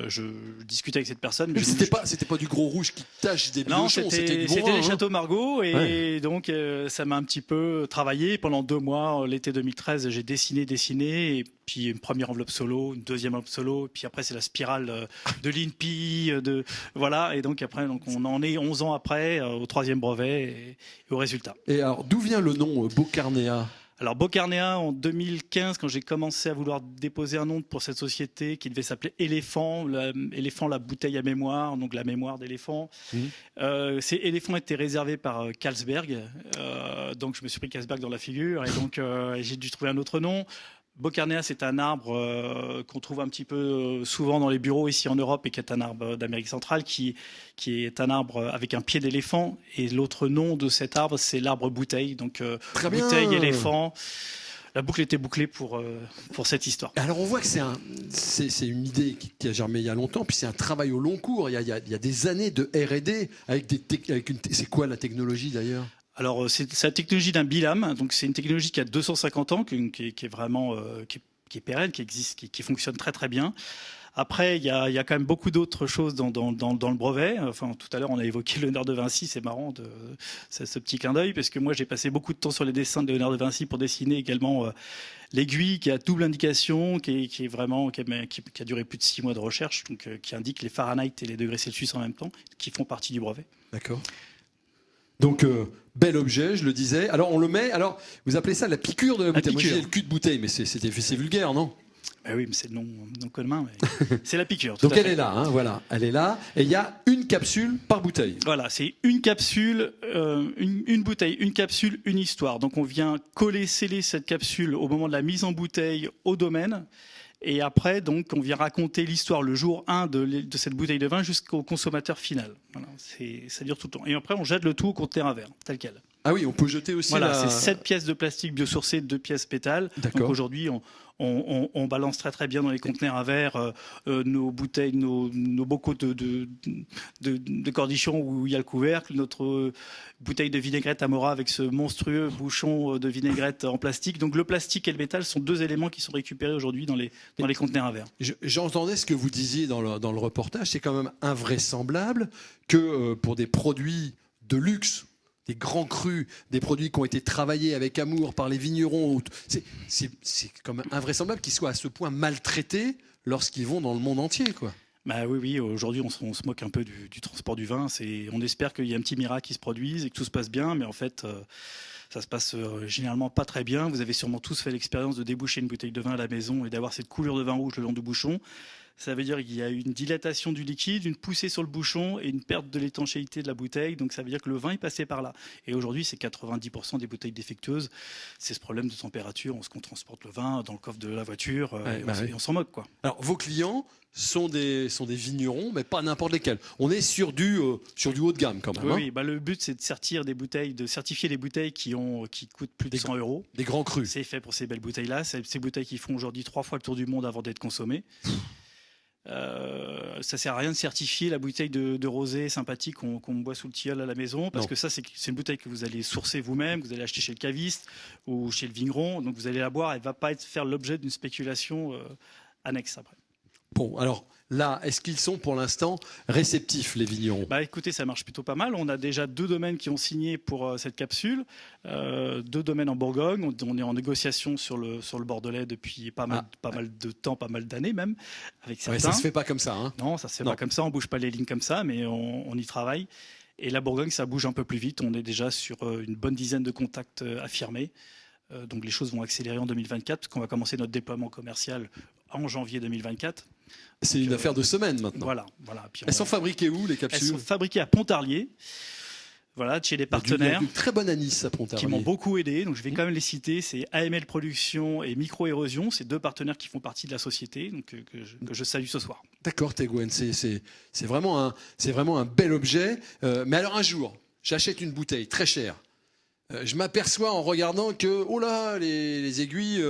je discutais avec cette personne. Mais c'était pas du gros rouge qui tache des bidochons, non, c'était du bon c'était vin, les Châteaux Margaux. Et ouais. donc, ça m'a un petit peu travaillé. Pendant 2 mois, l'été 2013, j'ai dessiné. Et puis une première enveloppe solo, une deuxième enveloppe solo. Et puis après, c'est la spirale de l'INPI. Voilà. Et donc, après, on en est 11 ans après, au 3e brevet et au résultat. Et alors, d'où vient le nom Bocarnea ? Alors Bocarnea, en 2015, quand j'ai commencé à vouloir déposer un nom pour cette société qui devait s'appeler Éléphant, Éléphant, la bouteille à mémoire, donc la mémoire d'éléphant. Ces éléphants étaient réservés par Carlsberg, donc je me suis pris Carlsberg dans la figure et donc j'ai dû trouver un autre nom. Bocarnea, c'est un arbre qu'on trouve un petit peu souvent dans les bureaux ici en Europe et qui est un arbre d'Amérique centrale, qui est un arbre avec un pied d'éléphant. Et l'autre nom de cet arbre, c'est l'arbre bouteille. Donc bouteille, éléphant. La boucle était bouclée pour cette histoire. Alors on voit que c'est une idée qui a germé il y a longtemps, puis c'est un travail au long cours. Il y a des années de R&D c'est quoi la technologie d'ailleurs ? Alors, c'est la technologie d'un bilam. Donc, c'est une technologie qui a 250 ans, qui est vraiment qui est pérenne, qui existe, qui fonctionne très très bien. Après, il y a quand même beaucoup d'autres choses dans le brevet. Enfin, tout à l'heure, on a évoqué Léonard de Vinci. C'est marrant, ce petit clin d'œil, parce que moi, j'ai passé beaucoup de temps sur les dessins de Léonard de Vinci pour dessiner également l'aiguille qui a double indication, qui a duré plus de 6 mois de recherche, donc qui indique les Fahrenheit et les degrés Celsius en même temps, qui font partie du brevet. D'accord. Donc, bel objet, je le disais. Alors, on le met. Alors, vous appelez ça la piqûre de la bouteille. Moi, je disais le cul de bouteille, mais c'est vulgaire, non ? Ben oui, mais c'est le nom commun. C'est la piqûre. Donc, elle est là, hein, voilà. Elle est là. Et il y a une capsule par bouteille. Voilà, c'est une capsule, une bouteille, une capsule, une histoire. Donc, on vient sceller cette capsule au moment de la mise en bouteille au domaine. Et après, donc, on vient raconter l'histoire le jour 1 de cette bouteille de vin jusqu'au consommateur final. Voilà, ça dure tout le temps. Et après, on jette le tout au conteneur à verre, tel quel. Ah oui, on peut jeter aussi. Voilà, c'est 7 pièces de plastique biosourcées, 2 pièces pétales. Donc aujourd'hui, on balance très très bien dans les conteneurs à verre nos bouteilles, nos bocaux de cornichons où il y a le couvercle, notre bouteille de vinaigrette Amora avec ce monstrueux bouchon de vinaigrette en plastique. Donc le plastique et le métal sont 2 éléments qui sont récupérés aujourd'hui dans les conteneurs à verre. J'entendais ce que vous disiez dans le reportage, c'est quand même invraisemblable que pour des produits de luxe, des grands crus, des produits qui ont été travaillés avec amour par les vignerons, c'est quand même invraisemblable qu'ils soient à ce point maltraités lorsqu'ils vont dans le monde entier, quoi. Bah oui, aujourd'hui on se moque un peu du transport du vin. On espère qu'il y a un petit miracle qui se produise et que tout se passe bien, mais en fait ça se passe généralement pas très bien. Vous avez sûrement tous fait l'expérience de déboucher une bouteille de vin à la maison et d'avoir cette coulure de vin rouge le long du bouchon. Ça veut dire qu'il y a une dilatation du liquide, une poussée sur le bouchon et une perte de l'étanchéité de la bouteille. Donc ça veut dire que le vin est passé par là. Et aujourd'hui, c'est 90% des bouteilles défectueuses. C'est ce problème de température. On transporte le vin dans le coffre de la voiture et on s'en moque, quoi. Alors vos clients sont des vignerons, mais pas n'importe lesquels. On est sur du haut de gamme quand même. Oui, le but c'est de certifier des bouteilles qui coûtent plus de 100 €. Des grands crus. C'est fait pour ces belles bouteilles-là. Ces bouteilles qui font aujourd'hui 3 fois le tour du monde avant d'être consommées. Ça sert à rien de certifier la bouteille de rosé sympathique qu'on boit sous le tilleul à la maison, parce que ça c'est une bouteille que vous allez sourcer vous-même, vous allez acheter chez le caviste ou chez le vigneron, donc vous allez la boire, elle va pas faire l'objet d'une spéculation annexe après. Bon, alors là, est-ce qu'ils sont pour l'instant réceptifs, les vignerons ? Écoutez, ça marche plutôt pas mal. On a déjà 2 domaines qui ont signé pour cette capsule. 2 domaines en Bourgogne. On est en négociation sur le Bordelais depuis pas mal de temps, pas mal d'années même. Avec certains. Ça se fait pas comme ça. Hein ? Non, ça se fait pas comme ça. On bouge pas les lignes comme ça, mais on y travaille. Et la Bourgogne, ça bouge un peu plus vite. On est déjà sur une bonne dizaine de contacts affirmés. Donc les choses vont accélérer en 2024, parce qu'on va commencer notre déploiement commercial en janvier 2024. C'est une affaire de semaines maintenant. Voilà. Puis elles sont fabriquées où, les capsules ? Elles sont fabriquées à Pontarlier, chez des partenaires. Il y a une très bonne anis à Pontarlier. Qui m'ont beaucoup aidé, donc je vais quand même les citer. C'est AML Production et Micro Érosion, c'est 2 partenaires qui font partie de la société, donc que je salue ce soir. D'accord, Thégouen, c'est vraiment un bel objet. Mais alors un jour, j'achète une bouteille très chère. Je m'aperçois en regardant que, oh là, les aiguilles,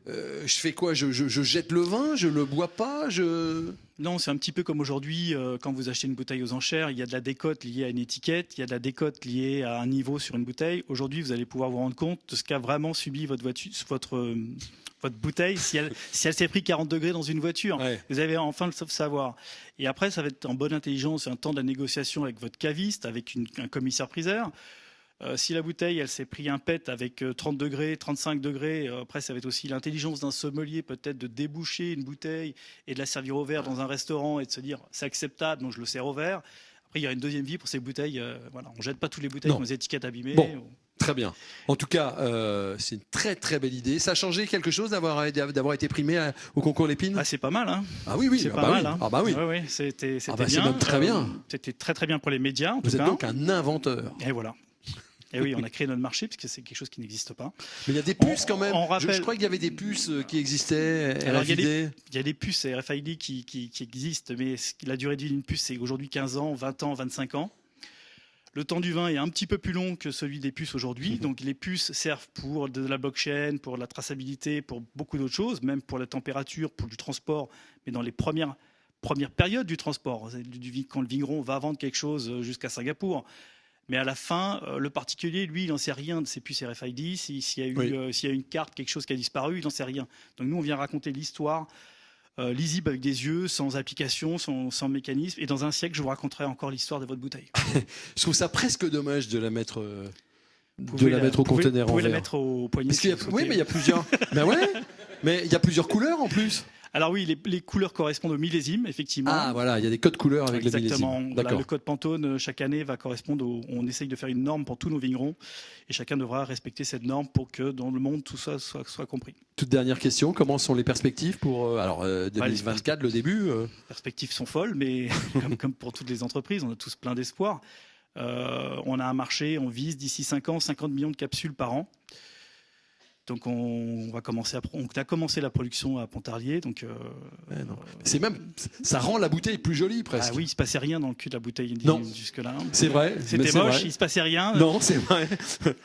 je fais quoi ? Je jette le vin, je le bois pas, Non, c'est un petit peu comme aujourd'hui, quand vous achetez une bouteille aux enchères, il y a de la décote liée à une étiquette, il y a de la décote liée à un niveau sur une bouteille. Aujourd'hui, vous allez pouvoir vous rendre compte de ce qu'a vraiment subi votre bouteille, si elle s'est pris 40 degrés dans une voiture. Ouais. Vous allez enfin le savoir. Et après, ça va être en bonne intelligence, un temps de la négociation avec votre caviste, avec un commissaire-priseur. Si la bouteille, elle s'est pris un pet avec 30 degrés, 35 degrés, après ça va être aussi l'intelligence d'un sommelier peut-être de déboucher une bouteille et de la servir au verre dans un restaurant et de se dire c'est acceptable, donc je le sers au verre. Après il y a une deuxième vie pour ces bouteilles, on ne jette pas toutes les bouteilles avec les étiquettes abîmées. Bon. Très bien. En tout cas, c'est une très très belle idée. Ça a changé quelque chose d'avoir été primé au concours Lépine ? C'est pas mal. Hein. Ah oui, c'est pas mal. Hein. Ah bah oui. Ouais, c'était bien. C'est même très bien. C'était très très bien pour les médias. Vous êtes donc un inventeur. Et voilà. Et oui, on a créé notre marché parce que c'est quelque chose qui n'existe pas. Mais il y a des puces quand même. Je crois qu'il y avait des puces qui existaient. Alors, il y a des puces RFID qui existent, mais la durée de vie d'une puce, c'est aujourd'hui 15 ans, 20 ans, 25 ans. Le temps du vin est un petit peu plus long que celui des puces aujourd'hui. Donc les puces servent pour de la blockchain, pour la traçabilité, pour beaucoup d'autres choses, même pour la température, pour du transport, mais dans les premières périodes du transport. Quand le vigneron va vendre quelque chose jusqu'à Singapour. Mais à la fin, le particulier, lui, il n'en sait rien de ces puces RFID. S'il y a une carte, quelque chose qui a disparu, il n'en sait rien. Donc nous, on vient raconter l'histoire lisible avec des yeux, sans application, sans mécanisme. Et dans un siècle, je vous raconterai encore l'histoire de votre bouteille. Je trouve ça presque dommage de la mettre au conteneur en verre. Vous pouvez la mettre au poignet. Oui, mais il y a plusieurs. Mais il y a plusieurs couleurs en plus. Alors oui, les couleurs correspondent au millésime, effectivement. Ah voilà, il y a des codes couleurs avec le millésime. Exactement. Voilà, le code Pantone, chaque année, va correspondre on essaye de faire une norme pour tous nos vignerons. Et chacun devra respecter cette norme pour que dans le monde, tout ça soit compris. Toute dernière question, comment sont les perspectives pour 2024, le début Les perspectives sont folles, mais comme pour toutes les entreprises, on a tous plein d'espoir. On a un marché, on vise d'ici 5 ans 50 millions de capsules par an. Donc on a commencé la production à Pontarlier. Donc c'est même, ça rend la bouteille plus jolie presque. Ah oui, il se passait rien dans le cul de la bouteille jusque-là. C'est vrai. C'était moche, il se passait rien. Non, c'est vrai.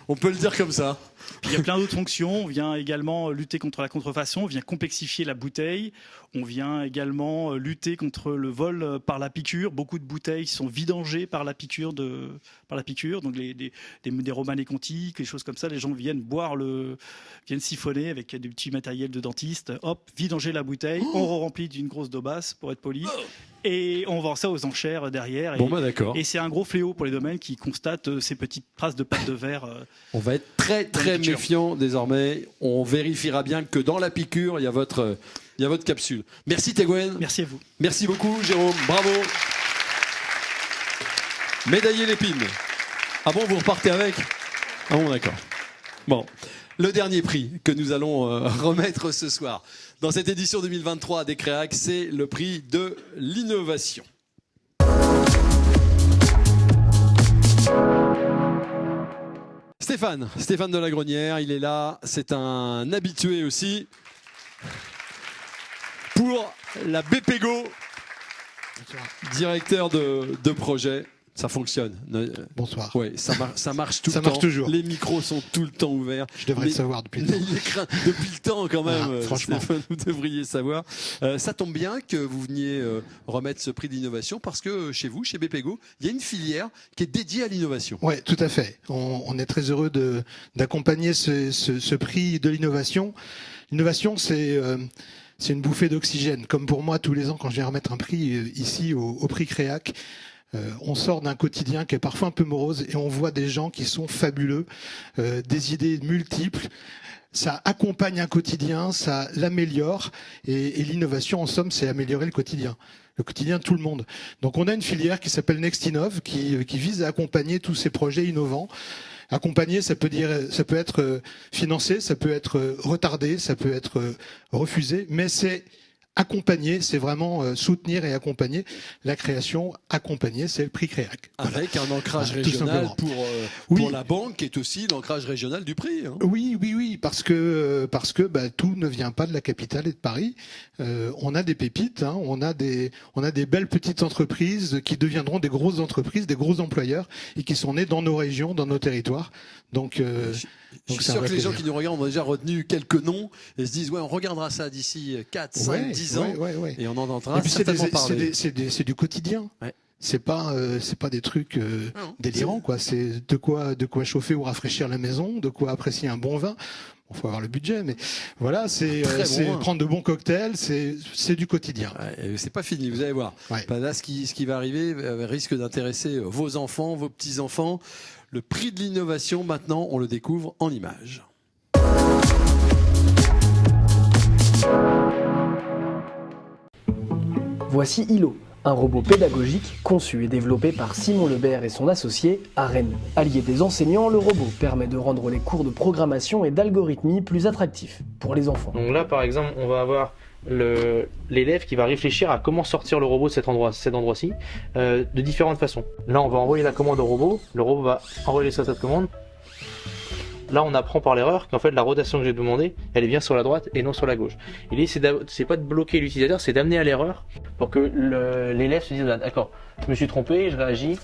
On peut le dire comme ça. Puis il y a plein d'autres fonctions. On vient également lutter contre la contrefaçon. On vient complexifier la bouteille. On vient également lutter contre le vol par la piqûre. Beaucoup de bouteilles sont vidangées par la piqûre. Donc des Romanée Conti, des choses comme ça. Les gens viennent viennent siphonner avec des petits matériels de dentiste. Hop, vidanger la bouteille. On remplit d'une grosse daubasse pour être poli. Et on vend ça aux enchères derrière. D'accord. Et c'est un gros fléau pour les domaines qui constatent ces petites traces de pâte de verre. On va être très méfiant désormais. On vérifiera bien que dans la piqûre, il y a votre capsule. Merci Teguen. Merci à vous. Merci beaucoup Jérôme. Bravo. Médaillé l'épine. Ah bon, vous repartez avec? Ah bon, d'accord. Bon. Le dernier prix que nous allons remettre ce soir dans cette édition 2023 des Créac, c'est le prix de l'innovation. Stéphane de la Grenière, il est là, c'est un habitué aussi pour la BPGO, directeur de projet. Ça fonctionne. Bonsoir. Oui, ça marche tout le temps. Ça marche toujours. Les micros sont tout le temps ouverts. Je devrais le savoir depuis le temps. Depuis le temps quand même. Voilà, franchement. Stéphane, vous devriez savoir. Ça tombe bien que vous veniez remettre ce prix d'innovation parce que chez vous, chez BPGO, il y a une filière qui est dédiée à l'innovation. Oui, tout à fait. On est très heureux d'accompagner ce prix de l'innovation. L'innovation, c'est une bouffée d'oxygène. Comme pour moi, tous les ans, quand je viens remettre un prix ici au prix Créac, on sort d'un quotidien qui est parfois un peu morose et on voit des gens qui sont fabuleux, des idées multiples. Ça accompagne un quotidien, ça l'améliore et l'innovation, en somme, c'est améliorer le quotidien de tout le monde. Donc on a une filière qui s'appelle Nextinov qui vise à accompagner tous ces projets innovants. Accompagner, ça peut être financé, ça peut être retardé, ça peut être refusé, mais c'est accompagner, c'est vraiment soutenir et accompagner la création. Accompagner, c'est le prix Créac. Avec un ancrage régional pour la banque, qui est aussi l'ancrage régional du prix. Hein. Oui, parce que tout ne vient pas de la capitale et de Paris. On a des pépites, hein, on a des belles petites entreprises qui deviendront des grosses entreprises, des gros employeurs et qui sont nés dans nos régions, dans nos territoires. Donc je suis sûr que les gens qui nous regardent ont déjà retenu quelques noms et se disent on regardera ça d'ici 4, 5, 10 ans et on en entendra certainement parler. C'est du quotidien. Ouais. C'est pas des trucs délirants quoi. C'est de quoi chauffer ou rafraîchir la maison, de quoi apprécier un bon vin. Il faut avoir le budget, mais voilà, c'est prendre de bons cocktails, c'est du quotidien. Ouais, c'est pas fini, vous allez voir. Ouais. Là, ce qui va arriver risque d'intéresser vos enfants, vos petits-enfants. Le prix de l'innovation, maintenant, on le découvre en images. Voici Hilo, un robot pédagogique conçu et développé par Simon Lebert et son associé à Rennes. Allié des enseignants, le robot permet de rendre les cours de programmation et d'algorithmie plus attractifs pour les enfants. Donc là, par exemple, on va avoir l'élève qui va réfléchir à comment sortir le robot de cet endroit-ci de différentes façons. Là, on va envoyer la commande au robot, le robot va envoyer cette commande. Là, on apprend par l'erreur qu'en fait, la rotation que j'ai demandé, elle est bien sur la droite et non sur la gauche. Et l'idée, c'est pas de bloquer l'utilisateur, c'est d'amener à l'erreur pour que l'élève se dise d'accord, je me suis trompé, je réagis.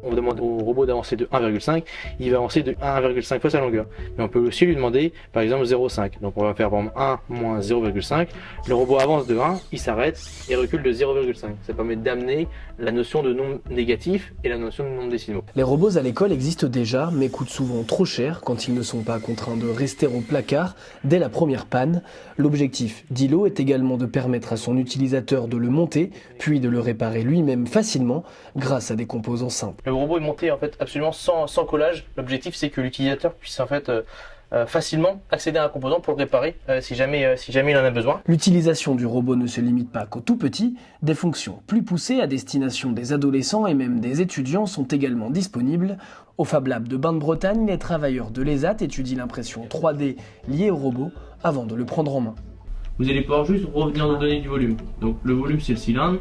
On demande au robot d'avancer de 1,5, il va avancer de 1,5 fois sa longueur. Mais on peut aussi lui demander, par exemple, 0,5. Donc on va faire par exemple 1 moins 0,5. Le robot avance de 1, il s'arrête et recule de 0,5. Ça permet d'amener la notion de nombre négatif et la notion de nombre décimaux. Les robots à l'école existent déjà, mais coûtent souvent trop cher quand ils ne sont pas contraints de rester au placard dès la première panne. L'objectif d'Hilo est également de permettre à son utilisateur de le monter, puis de le réparer lui-même facilement grâce à des composants simples. Le robot est monté en fait absolument sans collage. L'objectif c'est que l'utilisateur puisse en fait facilement accéder à un composant pour le réparer si jamais il en a besoin. L'utilisation du robot ne se limite pas qu'aux tout petits. Des fonctions plus poussées à destination des adolescents et même des étudiants sont également disponibles. Au Fab Lab de Bain-de-Bretagne, les travailleurs de l'ESAT étudient l'impression 3D liée au robot avant de le prendre en main. Vous allez pouvoir juste revenir nous donner du volume. Donc le volume c'est le cylindre.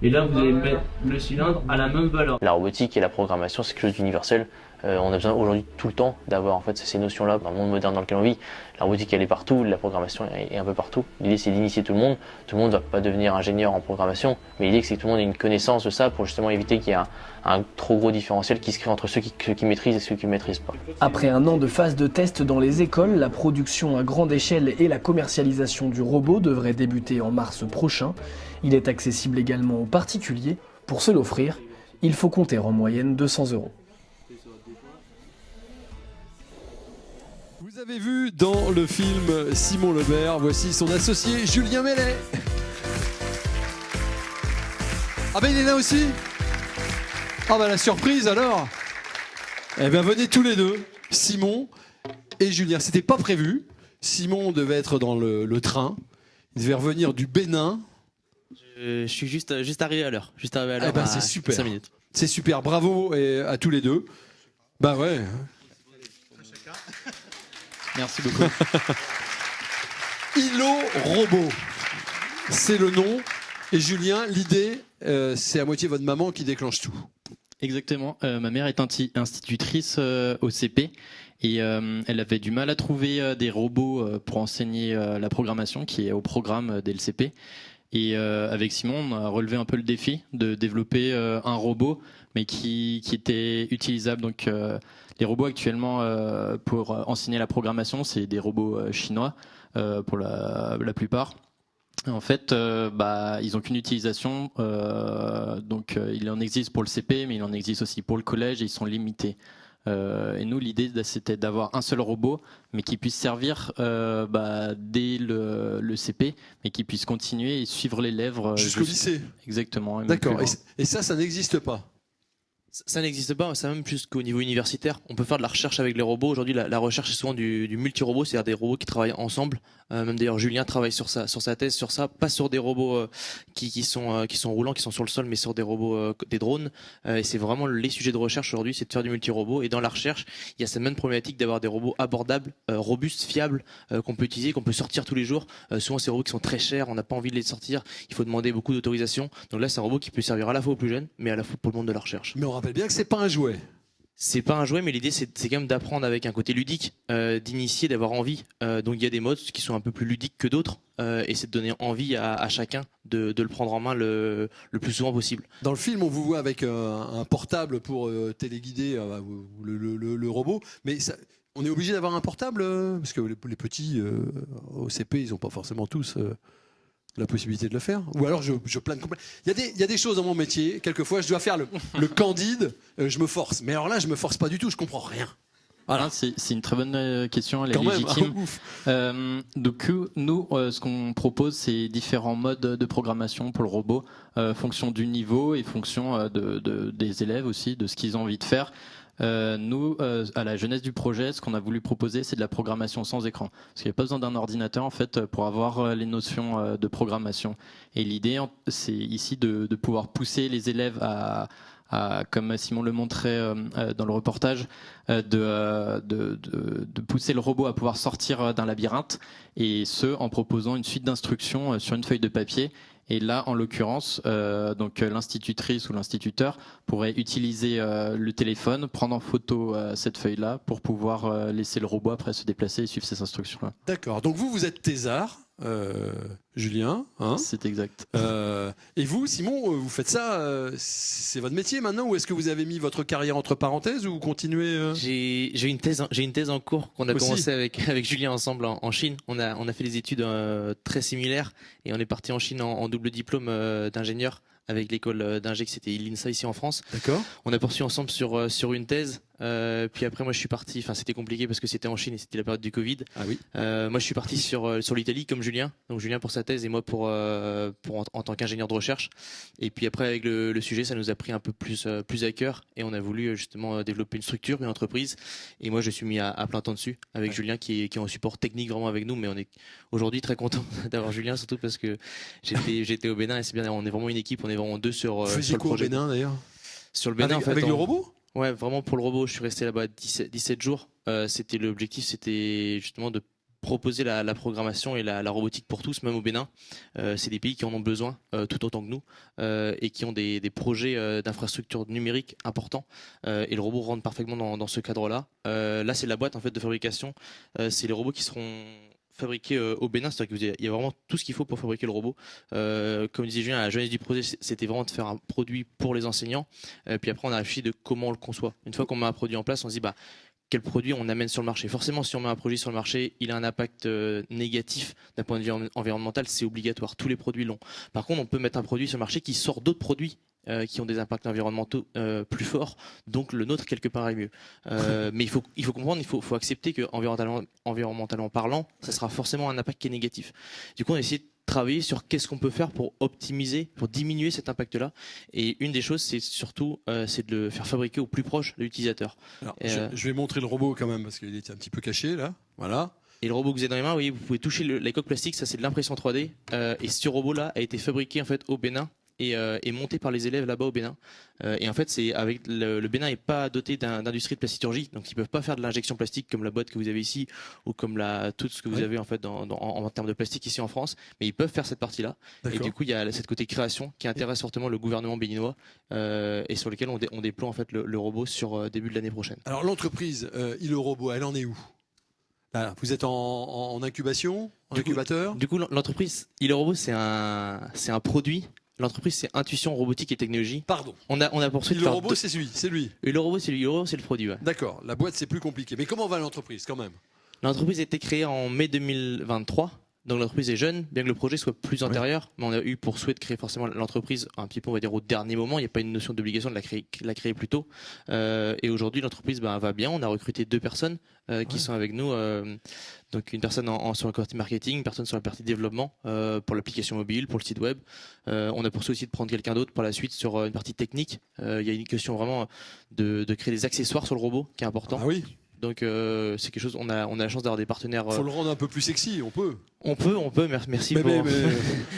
Et là, vous allez mettre le cylindre à la même valeur. La robotique et la programmation, c'est quelque chose d'universel. On a besoin aujourd'hui tout le temps d'avoir en fait ces notions-là dans le monde moderne dans lequel on vit. La robotique elle est partout, la programmation est un peu partout. L'idée c'est d'initier tout le monde. Tout le monde ne va pas devenir ingénieur en programmation, mais l'idée c'est que tout le monde ait une connaissance de ça pour justement éviter qu'il y ait un trop gros différentiel qui se crée entre ceux qui maîtrisent et ceux qui ne maîtrisent pas. Après un an de phase de test dans les écoles, la production à grande échelle et la commercialisation du robot devraient débuter en mars prochain. Il est accessible également aux particuliers. Pour se l'offrir, il faut compter en moyenne 200 €. Vous avez vu dans le film Simon Lebert, voici son associé Julien Mellet. Ah ben il est là aussi. Ah ben la surprise alors. Eh ben venez tous les deux, Simon et Julien. C'était pas prévu. Simon devait être dans le train. Il devait revenir du Bénin. Je suis juste arrivé à l'heure. Juste arrivé à l'heure. Eh ben c'est super. 5 minutes. C'est super. Bravo à tous les deux. Bah ouais. Merci beaucoup. Ilo Robot, c'est le nom. Et Julien, l'idée, c'est à moitié votre maman qui déclenche tout. Exactement. Ma mère est institutrice au CP et elle avait du mal à trouver des robots pour enseigner la programmation qui est au programme des LCP. Et avec Simon, on a relevé un peu le défi de développer un robot, mais qui était utilisable. Donc, les robots actuellement pour enseigner la programmation, c'est des robots chinois pour la plupart. En fait, ils ont qu'une utilisation. Donc, il en existe pour le CP, mais il en existe aussi pour le collège et ils sont limités. Et nous, l'idée, c'était d'avoir un seul robot, mais qui puisse servir dès le CP, mais qui puisse continuer et suivre l'élève jusqu'au lycée. Exactement. D'accord. Et ça n'existe pas. Ça n'existe pas, ça même jusqu'au niveau universitaire. On peut faire de la recherche avec les robots. Aujourd'hui, la recherche est souvent du multi-robot, c'est-à-dire des robots qui travaillent ensemble. Même d'ailleurs, Julien travaille sur sa thèse sur ça, pas sur des robots qui sont roulants, qui sont sur le sol, mais sur des robots, des drones. Et c'est vraiment les sujets de recherche aujourd'hui, c'est de faire du multi-robot. Et dans la recherche, il y a cette même problématique d'avoir des robots abordables, robustes, fiables, qu'on peut utiliser, qu'on peut sortir tous les jours. Souvent, ces robots qui sont très chers, on n'a pas envie de les sortir. Il faut demander beaucoup d'autorisation. Donc là, c'est un robot qui peut servir à la fois aux plus jeunes, mais à la fois pour le monde de la recherche. Mais on rappelle bien que c'est pas un jouet. C'est pas un jouet, mais l'idée c'est quand même d'apprendre avec un côté ludique, d'initier, d'avoir envie. Donc il y a des modes qui sont un peu plus ludiques que d'autres, et c'est de donner envie à chacun de le prendre en main le plus souvent possible. Dans le film, on vous voit avec un portable pour téléguider le robot, mais ça, on est obligé d'avoir un portable parce que les petits au CP, ils n'ont pas forcément tous la possibilité de le faire. Ou alors je plane complètement. Il y a des choses dans mon métier, quelquefois je dois faire le candide, je me force. Mais alors là, je me force pas du tout, je comprends rien. Voilà. C'est une très bonne question, elle est légitime. Donc nous, ce qu'on propose, c'est différents modes de programmation pour le robot, fonction du niveau et fonction des élèves aussi, de ce qu'ils ont envie de faire. Nous, à la jeunesse du projet, ce qu'on a voulu proposer, c'est de la programmation sans écran. Parce qu'il n'y a pas besoin d'un ordinateur en fait pour avoir les notions de programmation. Et l'idée, c'est ici de pouvoir pousser les élèves à comme Simon le montrait dans le reportage, de pousser le robot à pouvoir sortir d'un labyrinthe, et ce en proposant une suite d'instructions sur une feuille de papier. Et là, en l'occurrence, donc l'institutrice ou l'instituteur pourrait utiliser le téléphone, prendre en photo cette feuille-là pour pouvoir laisser le robot après se déplacer et suivre ces instructions-là. D'accord. Donc vous êtes thésard, Julien. Hein, c'est exact. Et vous, Simon, vous faites ça, c'est votre métier maintenant, ou est-ce que vous avez mis votre carrière entre parenthèses ou vous continuez J'ai une thèse en cours qu'on a commencé avec Julien ensemble en Chine. On a fait des études très similaires et on est parti en Chine en double diplôme d'ingénieur avec l'école d'ingé qui c'était l'INSA ici en France. D'accord. On a poursuivi ensemble sur une thèse. Puis après moi je suis parti, enfin c'était compliqué parce que c'était en Chine et c'était la période du Covid. Ah oui. Moi je suis parti sur l'Italie comme Julien, donc Julien pour sa thèse et moi pour en tant qu'ingénieur de recherche. Et puis après avec le sujet ça nous a pris un peu plus à cœur et on a voulu justement développer une structure, une entreprise. Et moi je suis mis à plein temps dessus avec Julien qui est en support technique vraiment avec nous, mais on est aujourd'hui très content d'avoir Julien, surtout parce que j'étais au Bénin et c'est bien, on est vraiment une équipe, on est vraiment deux sur le projet. Au Bénin d'ailleurs. Sur le Bénin avec le robot. Ouais, vraiment pour le robot, je suis resté là-bas 17 jours. C'était l'objectif, c'était justement de proposer la programmation et la robotique pour tous, même au Bénin. C'est des pays qui en ont besoin tout autant que nous et qui ont des projets d'infrastructures numériques importants. Et le robot rentre parfaitement dans ce cadre-là. Là, c'est la boîte en fait de fabrication. C'est les robots qui seront fabriqué au Bénin, c'est-à-dire qu'il y a vraiment tout ce qu'il faut pour fabriquer le robot. Comme disait Julien, la jeunesse du projet, c'était vraiment de faire un produit pour les enseignants. Puis après, on a réfléchi de comment on le conçoit. Une fois qu'on met un produit en place, on se dit quel produit on amène sur le marché. Forcément, si on met un produit sur le marché, il a un impact négatif d'un point de vue environnemental, c'est obligatoire. Tous les produits l'ont. Par contre, on peut mettre un produit sur le marché qui sort d'autres produits qui ont des impacts environnementaux plus forts, donc le nôtre quelque part est mieux. Mais il faut comprendre, il faut accepter que environnementalement parlant, ça sera forcément un impact qui est négatif. Du coup, on a essayé de travailler sur qu'est-ce qu'on peut faire pour optimiser, pour diminuer cet impact-là. Et une des choses, c'est surtout c'est de le faire fabriquer au plus proche de l'utilisateur. Je vais montrer le robot quand même, parce qu'il était un petit peu caché là. Voilà. Et le robot que vous avez dans les mains, oui, vous pouvez toucher la coque plastique, ça c'est de l'impression 3D. Et ce robot-là a été fabriqué en fait au Bénin et monté par les élèves là-bas au Bénin. Et en fait, c'est avec le Bénin n'est pas doté d'industrie de plastiturgie, donc ils peuvent pas faire de l'injection plastique comme la boîte que vous avez ici ou comme tout ce que vous avez en fait en termes de plastique ici en France, mais ils peuvent faire cette partie-là. Et du coup, il y a cette côté création qui intéresse fortement le gouvernement béninois et sur lequel on déploie en fait le robot sur début de l'année prochaine. Alors l'entreprise iLeRobot, elle en est où? Là, vous êtes en incubation, en incubateur? Du coup, l'entreprise iLeRobot, c'est un produit. L'entreprise, c'est Intuition Robotique et Technologie. Pardon. On a poursuivi. iLeRobot, c'est lui. iLeRobot, c'est lui. iLeRobot, c'est le produit. Ouais. D'accord. La boîte, c'est plus compliqué. Mais comment va l'entreprise, quand même? L'entreprise a été créée en mai 2023. Donc l'entreprise est jeune, bien que le projet soit plus antérieur, mais on a eu pour souhait de créer forcément l'entreprise un petit peu, on va dire, au dernier moment. Il n'y a pas une notion d'obligation de la créer plus tôt. Et aujourd'hui, l'entreprise va bien. On a recruté 2 personnes qui sont avec nous. Donc une personne sur la partie marketing, une personne sur la partie développement pour l'application mobile, pour le site web. On a pour souhait aussi de prendre quelqu'un d'autre par la suite sur une partie technique. Il y a une question vraiment de créer des accessoires sur le robot qui est important. Ah oui. Donc c'est quelque chose. On a la chance d'avoir des partenaires. Faut le rendre un peu plus sexy. On peut. Merci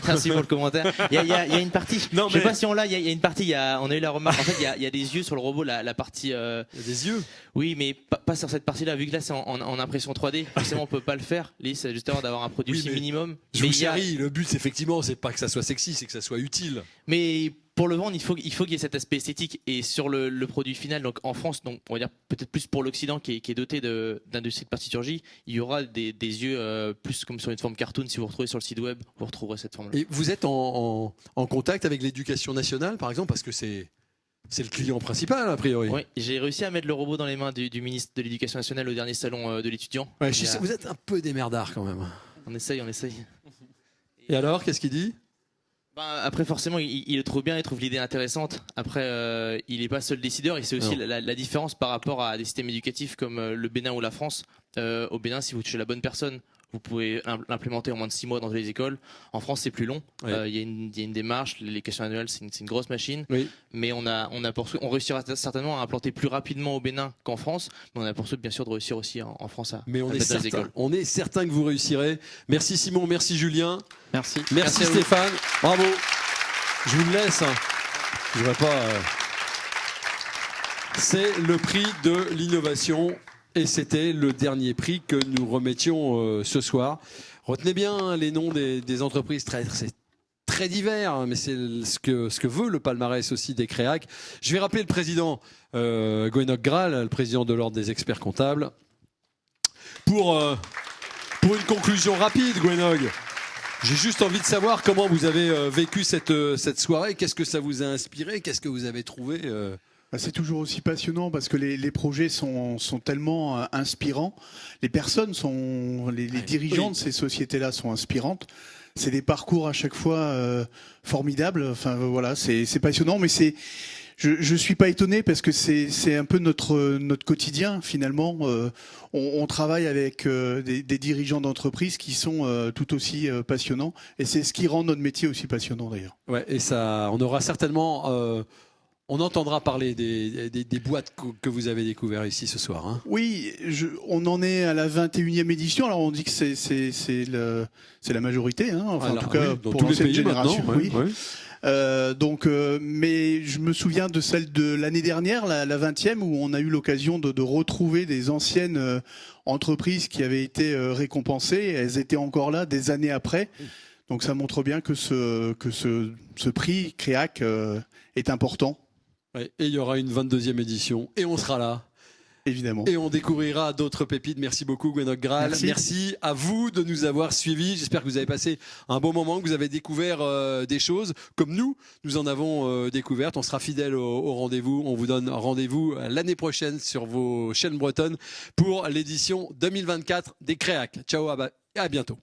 merci pour le commentaire. Il y a une partie. Je sais pas si on l'a. Il y a une partie. On a eu la remarque. En fait, il y a des yeux sur le robot. La partie. Il y a des yeux. Oui, mais pas sur cette partie-là. Vu que là c'est en impression 3D. Forcément, on peut pas le faire. L'idée, c'est justement d'avoir un produit aussi minimum. Le but, effectivement, c'est pas que ça soit sexy, c'est que ça soit utile. Mais pour le vendre, il faut qu'il y ait cet aspect esthétique. Et sur le produit final, donc en France, donc on va dire peut-être plus pour l'Occident qui est doté d'industrie de plastiturgie, il y aura des yeux plus comme sur une forme cartoon. Si vous retrouvez sur le site web, vous retrouverez cette forme-là. Et vous êtes en contact avec l'éducation nationale, par exemple, parce que c'est le client principal, a priori. Oui, j'ai réussi à mettre le robot dans les mains du ministre de l'Éducation nationale au dernier salon de l'étudiant. Ouais, vous êtes un peu des merdards quand même. On essaye. Et alors, qu'est-ce qu'il dit? Après, forcément, il le trouve bien, il trouve l'idée intéressante. Après, il n'est pas seul décideur et c'est aussi la différence par rapport à des systèmes éducatifs comme le Bénin ou la France. Au Bénin, si vous touchez la bonne personne, vous pouvez l'implémenter en moins de 6 mois dans les écoles. En France, c'est plus long. Il y a une démarche. L'éducation annuelle, c'est une grosse machine. Oui. Mais on réussira certainement à implanter plus rapidement au Bénin qu'en France. Mais on a pour souhait, bien sûr, de réussir aussi en France à mettre dans les écoles. On est certain que vous réussirez. Merci Simon, merci Julien. Merci. Merci Stéphane. Bravo. Je vous le laisse. Je ne vais pas. C'est le prix de l'innovation. Et c'était le dernier prix que nous remettions ce soir. Retenez bien les noms des entreprises, c'est très divers, mais c'est ce que veut le palmarès aussi des créacs. Je vais rappeler le président Gwenog Graal, le président de l'Ordre des experts comptables. Pour une conclusion rapide, Gwenog, j'ai juste envie de savoir comment vous avez vécu cette soirée. Qu'est-ce que ça vous a inspiré? Qu'est-ce que vous avez trouvé C'est toujours aussi passionnant parce que les projets sont tellement inspirants. Les personnes les dirigeants de ces sociétés-là sont inspirantes. C'est des parcours à chaque fois formidables. Enfin voilà, c'est passionnant, mais je suis pas étonné parce que c'est un peu notre quotidien finalement. On travaille avec des dirigeants d'entreprises qui sont tout aussi passionnants et c'est ce qui rend notre métier aussi passionnant d'ailleurs. Ouais, et ça, on aura certainement. On entendra parler des boîtes que vous avez découvertes ici ce soir. Hein. Oui, on en est à la 21e édition. Alors on dit que c'est la majorité, hein. Enfin, en tout cas pour l'ancienne génération. Oui. Mais je me souviens de celle de l'année dernière, la 20e, où on a eu l'occasion de retrouver des anciennes entreprises qui avaient été récompensées. Elles étaient encore là des années après. Donc ça montre bien que ce prix Créac est important. Ouais, et il y aura une 22e édition et on sera là. Évidemment. Et on découvrira d'autres pépites. Merci beaucoup Gwenok Graal. Merci à vous de nous avoir suivis. J'espère que vous avez passé un bon moment, que vous avez découvert des choses comme nous en avons découvertes. On sera fidèles au rendez-vous. On vous donne rendez-vous l'année prochaine sur vos chaînes bretonnes pour l'édition 2024 des Créac. Ciao, à bientôt.